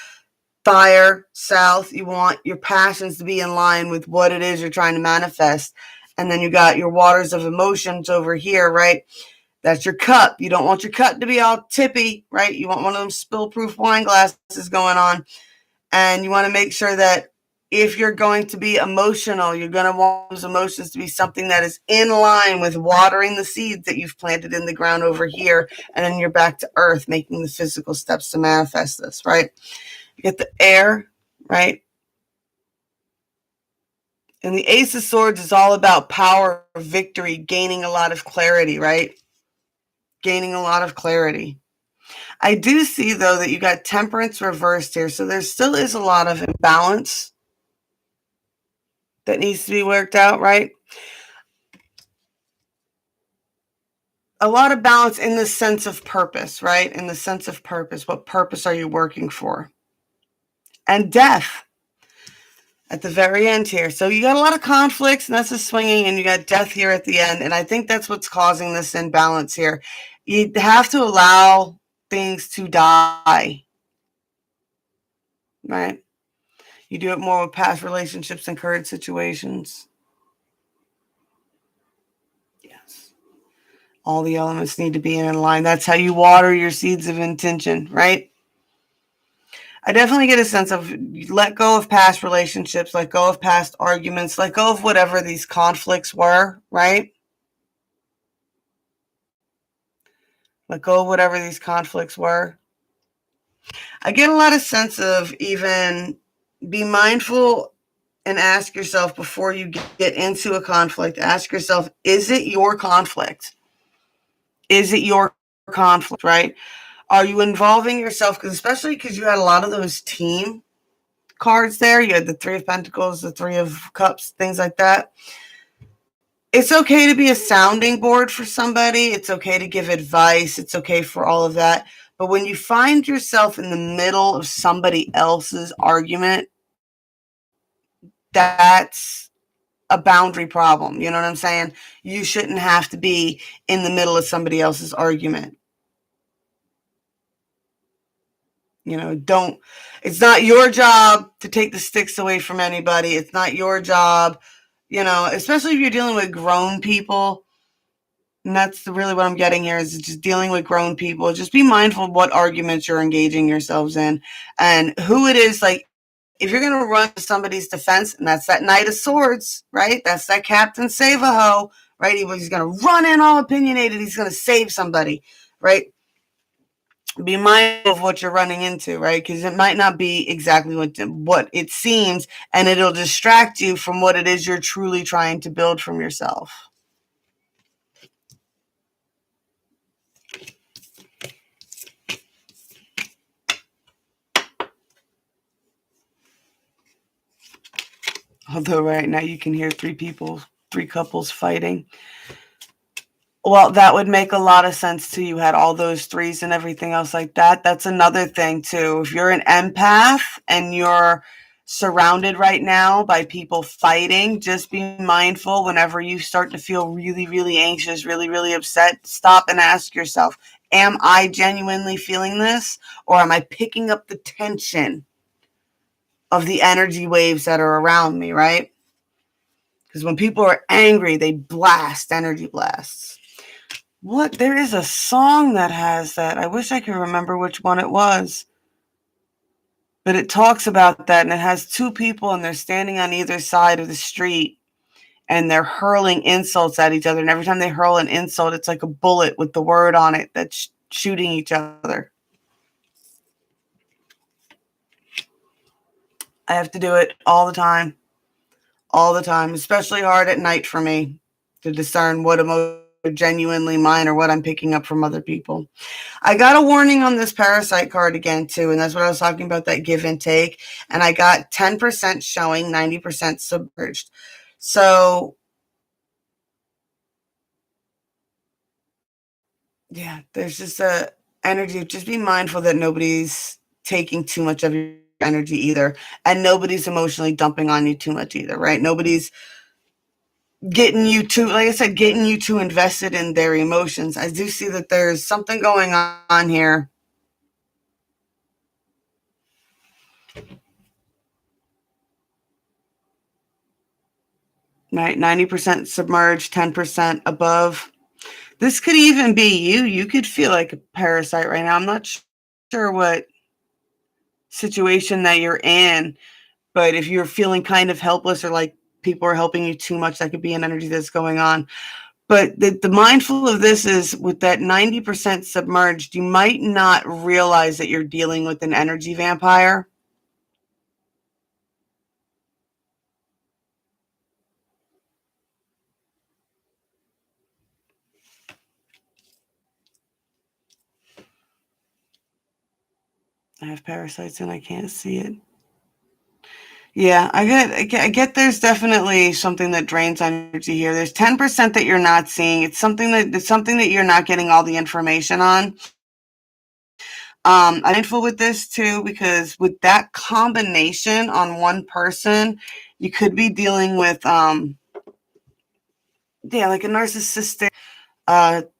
Fire, south, you want your passions to be in line with what it is you're trying to manifest. And then you got your waters of emotions over here, right? That's your cup. You don't want your cup to be all tippy, right? You want one of them spill-proof wine glasses going on. And you want to make sure that if you're going to be emotional, you're going to want those emotions to be something that is in line with watering the seeds that you've planted in the ground over here. And then you're back to earth, making the physical steps to manifest this, right? You get the air, right? And the Ace of Swords is all about power, victory, gaining a lot of clarity, right? Gaining a lot of clarity. I do see, though, that you got Temperance reversed here. So there still is a lot of imbalance that needs to be worked out, right? A lot of balance in the sense of purpose, right? In the sense of purpose. What purpose are you working for? And death at the very end here. So you got a lot of conflicts, and that's the swinging, and you got death here at the end. And I think that's what's causing this imbalance here. You have to allow things to die, right? You do it more with past relationships and current situations. Yes. All the elements need to be in line. That's how you water your seeds of intention, right? I definitely get a sense of let go of past relationships, let go of past arguments, let go of whatever these conflicts were, right? Let go of whatever these conflicts were. I get a lot of sense of even be mindful and ask yourself before you get into a conflict, ask yourself, is it your conflict? Is it your conflict, right? Are you involving yourself? Because especially because you had a lot of those team cards there. You had the Three of Pentacles, the Three of Cups, things like that. It's okay to be a sounding board for somebody. It's okay to give advice. It's okay for all of that. But when you find yourself in the middle of somebody else's argument, that's a boundary problem. You know what I'm saying? You shouldn't have to be in the middle of somebody else's argument. You know, it's not your job to take the sticks away from anybody. It's not your job, you know, especially if you're dealing with grown people. And that's really what I'm getting here, is just dealing with grown people. Just be mindful of what arguments you're engaging yourselves in and who it is. Like, if you're going to run to somebody's defense, and that's that Knight of Swords, right? That's that Captain Save-A-Ho, right? He's going to run in all opinionated. He's going to save somebody, right? Be mindful of what you're running into, right? Because it might not be exactly what it seems, and it'll distract you from what it is you're truly trying to build from yourself. Although right now you can hear three couples fighting. Well, that would make a lot of sense too. You had all those threes and everything else like that. That's another thing too. If you're an empath and you're surrounded right now by people fighting, just be mindful whenever you start to feel really, really anxious, really, really upset. Stop and ask yourself, am I genuinely feeling this, or am I picking up the tension of the energy waves that are around me, right? Because when people are angry, they blast, energy blasts. What? There is a song that has that. I wish I could remember which one it was. But it talks about that, and it has two people, and they're standing on either side of the street, and they're hurling insults at each other. And every time they hurl an insult, it's like a bullet with the word on it that's shooting each other. I have to do it all the time. All the time. Especially hard at night for me to discern what emotions are genuinely mine or what I'm picking up from other people. I got a warning on this parasite card again too, and that's what I was talking about, that give and take. And I got 10% showing, 90% submerged. So yeah, there's just a energy of just be mindful that nobody's taking too much of your energy either, and nobody's emotionally dumping on you too much either, right? Nobody's getting you too, like I said, getting you too invested in their emotions. I do see that there's something going on here. Right, 90% submerged, 10% above. This could even be you. You could feel like a parasite right now. I'm not sure what situation that you're in, but if you're feeling kind of helpless or like people are helping you too much, that could be an energy that's going on. But the mindful of this is, with that 90% submerged, you might not realize that you're dealing with an energy vampire. I have parasites and I can't see it. Yeah, I get there's definitely something that drains energy here. There's 10% that you're not seeing. It's something that you're not getting all the information on. I'm mindful with this too, because with that combination on one person, you could be dealing with like a narcissistic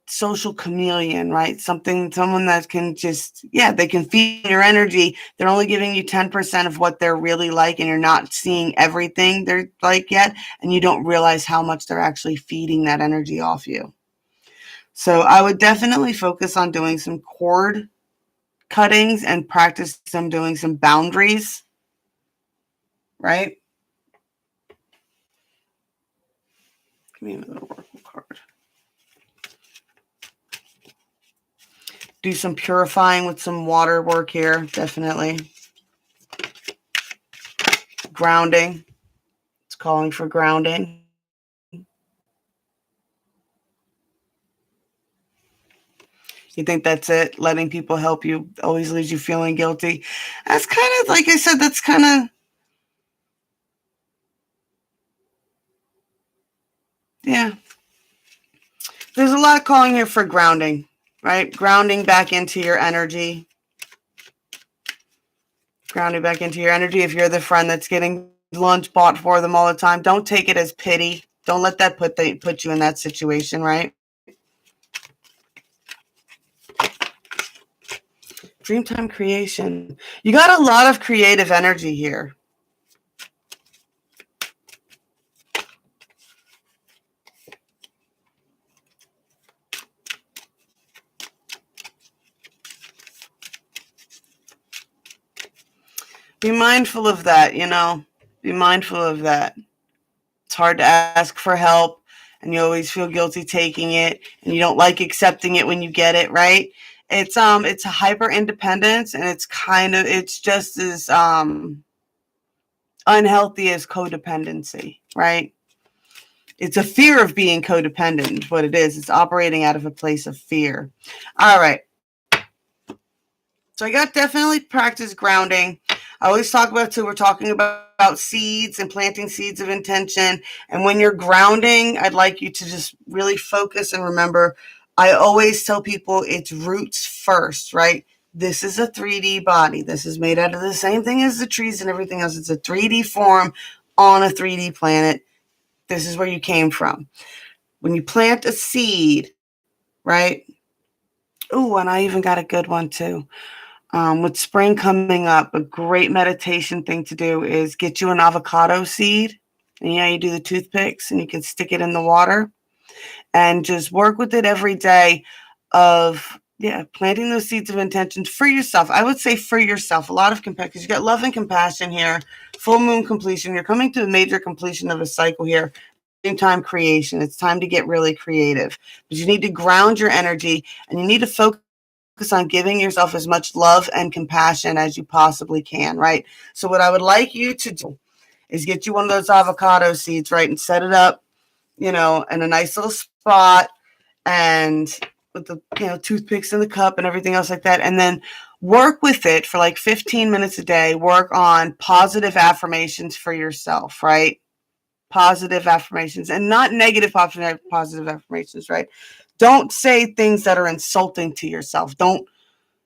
social chameleon, right? Someone that can just, they can feed your energy. They're only giving you 10% of what they're really like, and you're not seeing everything they're like yet, and you don't realize how much they're actually feeding that energy off you. So I would definitely focus on doing some cord cuttings and practice them doing some boundaries, right? Give me another oracle card. Do some purifying with some water work here, definitely. Grounding. calling for grounding. You think that's it? Letting people help you always leaves you feeling guilty. That's kind of, like I said, that's kind of, yeah. There's a lot calling here for grounding, right? Grounding back into your energy. Grounding back into your energy. If you're the friend that's getting lunch bought for them all the time, don't take it as pity. Don't let that put you in that situation, right? Dreamtime creation. You got a lot of creative energy here. Be mindful of that, you know. Be mindful of that. It's hard to ask for help, and you always feel guilty taking it, and you don't like accepting it when you get it, right? It's a hyper independence, and it's just as unhealthy as codependency, right? It's a fear of being codependent, what it is. It's operating out of a place of fear. All right. So I got definitely practice grounding. I always talk about too, we're talking about seeds and planting seeds of intention. And when you're grounding, I'd like you to just really focus and remember, I always tell people it's roots first, right? This is a 3D body. This is made out of the same thing as the trees and everything else. It's a 3D form on a 3D planet. This is where you came from. When you plant a seed, right? Oh, and I even got a good one too. With spring coming up, a great meditation thing to do is get you an avocado seed. And you do the toothpicks and you can stick it in the water and just work with it every day of, planting those seeds of intentions for yourself. I would say for yourself, a lot of compassion, because you got love and compassion here, full moon completion. You're coming to a major completion of a cycle here. Time creation. It's time to get really creative, but you need to ground your energy and you need to focus on giving yourself as much love and compassion as you possibly can, right? So what I would like you to do is get you one of those avocado seeds, right, and set it up, in a nice little spot and with the, toothpicks in the cup and everything else like that. And then work with it for like 15 minutes a day. Work on positive affirmations for yourself, right? Positive affirmations and not negative positive affirmations, right? Don't say things that are insulting to yourself. Don't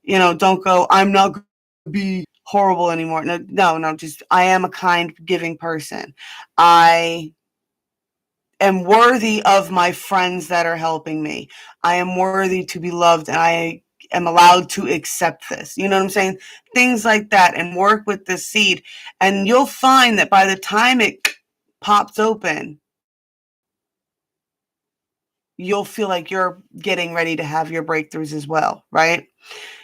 go, I'm not going to be horrible anymore. No, just I am a kind, giving person. I am worthy of my friends that are helping me. I am worthy to be loved and I am allowed to accept this. You know what I'm saying? Things like that, and work with this seed. And you'll find that by the time it pops open, you'll feel like you're getting ready to have your breakthroughs as well, right?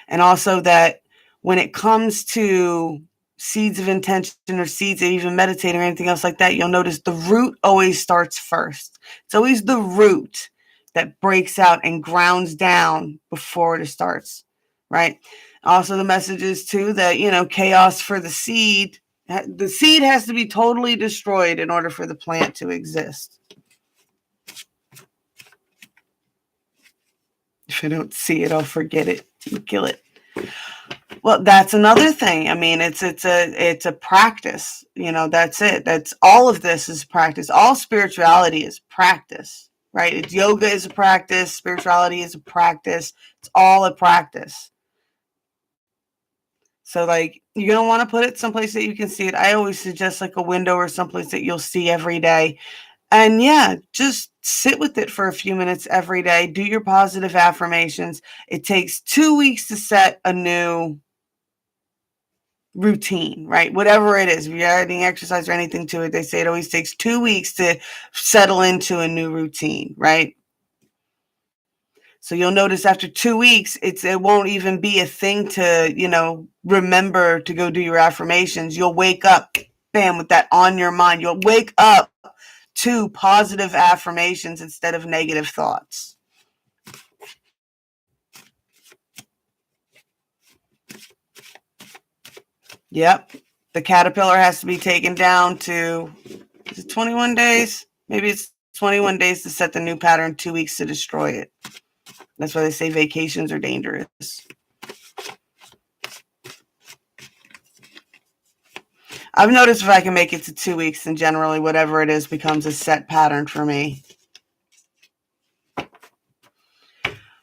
And also that when it comes to seeds of intention or seeds of even meditating or anything else like that, you'll notice the root always starts first. It's always the root that breaks out and grounds down before it starts, right? Also, the message is too that, chaos for the seed. The seed has to be totally destroyed in order for the plant to exist. If I don't see it, I'll forget it and kill it. Well, that's another thing. I mean, it's a practice. That's it. That's all of this is practice. All spirituality is practice, right? It's yoga is a practice. Spirituality is a practice. It's all a practice. So, like, you're gonna want to put it someplace that you can see it. I always suggest like a window or someplace that you'll see every day. And just sit with it for a few minutes every day. Do your positive affirmations. It takes 2 weeks to set a new routine, right? Whatever it is, if you're adding exercise or anything to it, they say it always takes 2 weeks to settle into a new routine, right? So you'll notice after 2 weeks, it won't even be a thing to, remember to go do your affirmations. You'll wake up, bam, with that on your mind. You'll wake up to positive affirmations instead of negative thoughts. Yep. The caterpillar has to be taken down to Is it 21 days? Maybe it's 21 days to set the new pattern, 2 weeks to destroy it. That's why they say vacations are dangerous. I've noticed if I can make it to 2 weeks, then generally whatever it is becomes a set pattern for me.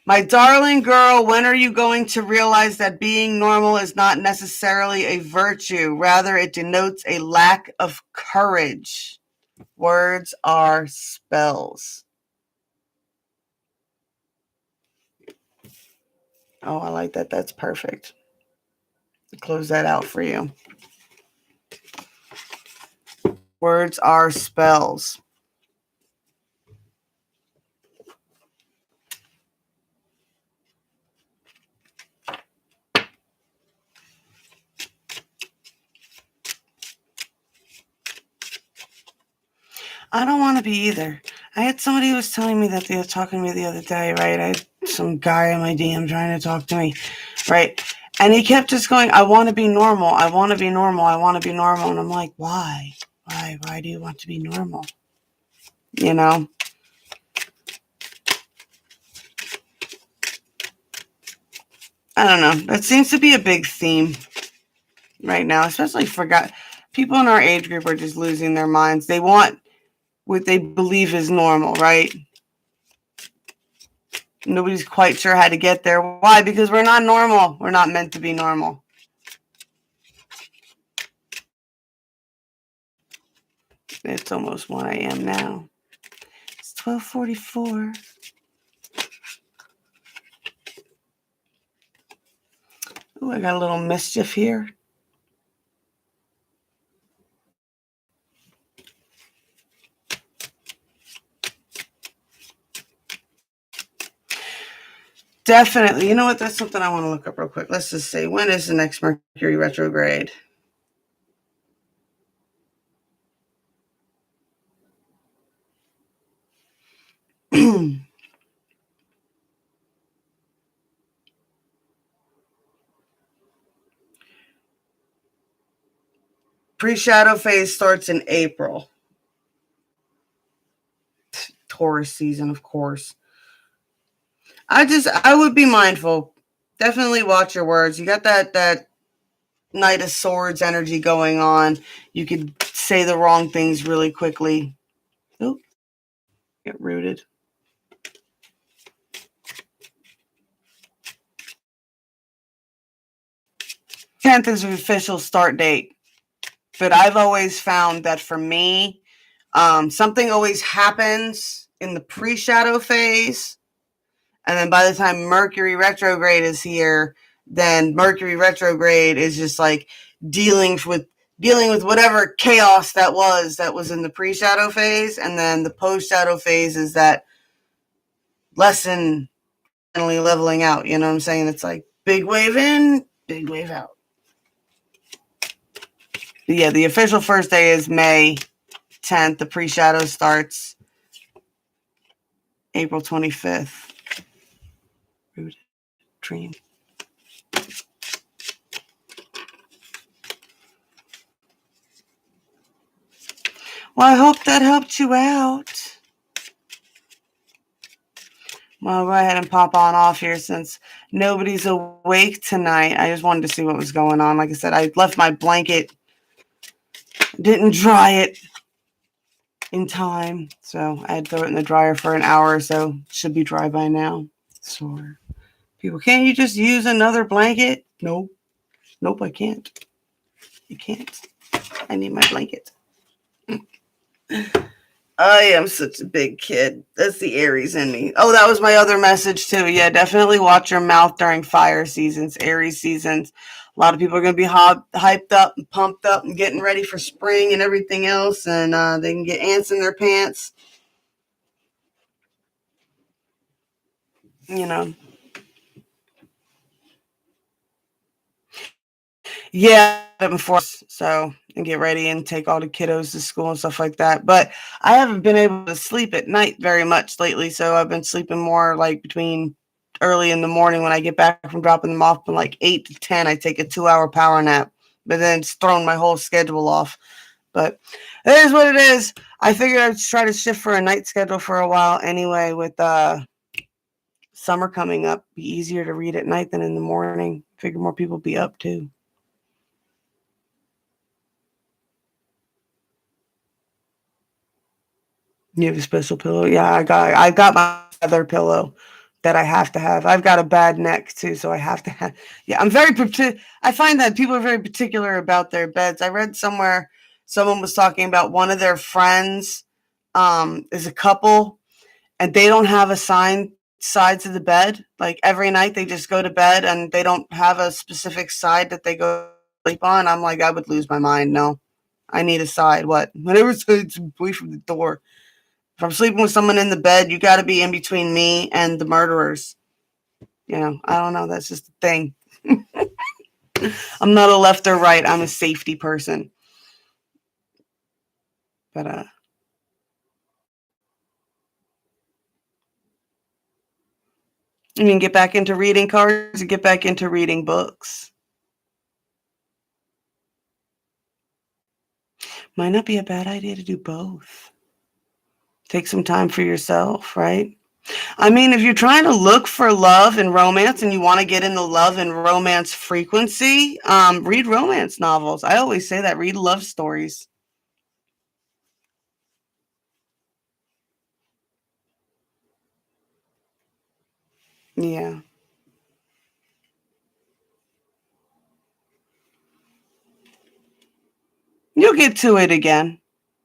My darling girl, when are you going to realize that being normal is not necessarily a virtue? Rather, it denotes a lack of courage. Words are spells. Oh, I like that. That's perfect. Close that out for you. Words are spells. I don't want to be either. I had somebody who was telling me that they were talking to me the other day, right? I had some guy in my DM trying to talk to me, right? And he kept just going, I want to be normal. I want to be normal. I want to be normal. And I'm like, why? Why do you want to be normal? You know? I don't know. That seems to be a big theme right now, especially for people in our age group are just losing their minds. They want what they believe is normal, right? Nobody's quite sure how to get there. Why? Because we're not normal. We're not meant to be normal. It's almost 1 a.m. now. It's 12:44. Oh, I got a little mischief here. Definitely. You know what? That's something I want to look up real quick. Let's just say, when is the next Mercury retrograde? Pre-shadow phase starts in April. Taurus season, of course. I would be mindful. Definitely watch your words. You got that Knight of Swords energy going on. You could say the wrong things really quickly. Oh, get rooted. 10th is the official start date. But I've always found that for me, something always happens in the pre-shadow phase. And then by the time Mercury retrograde is here, then Mercury retrograde is just like dealing with whatever chaos that was in the pre-shadow phase. And then the post-shadow phase is that lesson finally leveling out. You know what I'm saying? It's like big wave in, big wave out. But yeah, the official first day is May 10th. The pre-shadow starts April 25th. Rooted dream. Well, I hope that helped you out. Well, I'll go ahead and pop on off here since nobody's awake tonight. I just wanted to see what was going on. Like I said, I left my blanket, didn't dry it in time, so I had to throw it in the dryer for an hour or so. Should be dry by now. Sore. People, can't you just use another blanket? Nope, I can't. You can't. I need my blanket. I am such a big kid. That's the Aries in me. Oh, that was my other message too. Yeah, definitely watch your mouth during fire seasons, Aries seasons. A lot of people are going to be hyped up and pumped up and getting ready for spring and everything else, and they can get ants in their pants. You know. Yeah, before so and get ready and take all the kiddos to school and stuff like that. But I haven't been able to sleep at night very much lately, so I've been sleeping more like between early in the morning when I get back from dropping them off, from like 8 to 10. I take a 2-hour power nap, but then it's thrown my whole schedule off. But it is what it is. I figured I'd try to shift for a night schedule for a while anyway, with summer coming up. Be easier to read at night than in the morning. Figure more people be up too. You have a special pillow? Yeah, I got my other pillow that I have to have. I've got a bad neck too, so I have to have. Yeah, I find that people are very particular about their beds. I read somewhere someone was talking about one of their friends is a couple, and they don't have assigned sides of the bed. Like every night they just go to bed and they don't have a specific side that they go to sleep on. I'm like, I would lose my mind. No, I need a side. What? Whatever side's away from the door. If I'm sleeping with someone in the bed, you got to be in between me and the murderers. You know, I don't know. That's just the thing. I'm not a left or right. I'm a safety person. But I mean, get back into reading cards or get back into reading books. Might not be a bad idea to do both. Take some time for yourself, right? I mean, if you're trying to look for love and romance and you want to get in the love and romance frequency, read romance novels. I always say that. Read love stories. Yeah. You'll get to it again.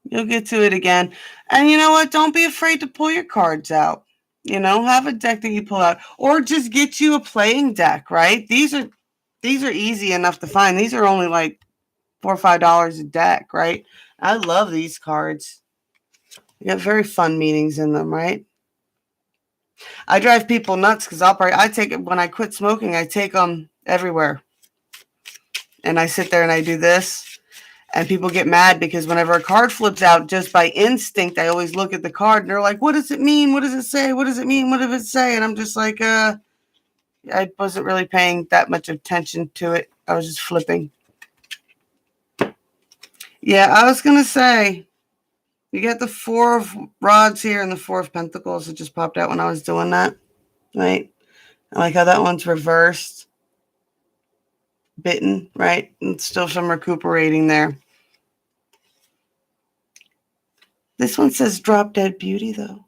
You'll get to it again. And you know what? Don't be afraid to pull your cards out. You know, have a deck that you pull out, or just get you a playing deck, right? These are easy enough to find. These are only like $4 or $5 a deck, right? I love these cards. They got very fun meanings in them, right? I drive people nuts because I take it when I quit smoking. I take them everywhere, and I sit there and I do this. And people get mad because whenever a card flips out, just by instinct, I always look at the card and they're like, what does it mean? What does it say? What does it mean? What does it say? And I'm just like, I wasn't really paying that much attention to it. I was just flipping. Yeah, I was going to say, you got the Four of Rods here and the Four of Pentacles. It just popped out when I was doing that, right? I like how that one's reversed, bitten, right? And still some recuperating there. This one says Drop Dead Beauty, though.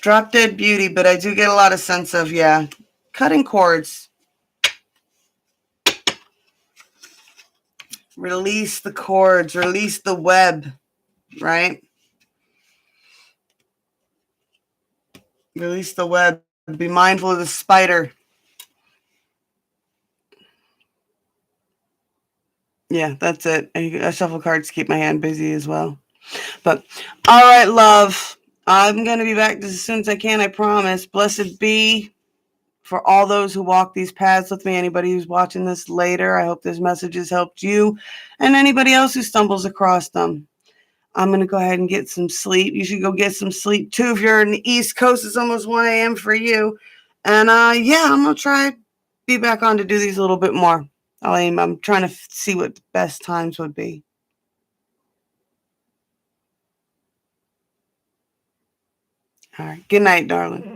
Drop Dead Beauty, but I do get a lot of sense of, yeah, cutting cords. Release the cords, release the web, right? Release the web. Be mindful of the spider. Yeah, that's it. I shuffle cards to keep my hand busy as well. But, all right, love. I'm going to be back as soon as I can, I promise. Blessed be for all those who walk these paths with me. Anybody who's watching this later, I hope this message has helped you and anybody else who stumbles across them. I'm going to go ahead and get some sleep. You should go get some sleep too. If you're in the East Coast, it's almost 1 a.m. for you. And yeah, I'm going to try be back on to do these a little bit more. I'm trying to see what the best times would be. All right. Good night, darling.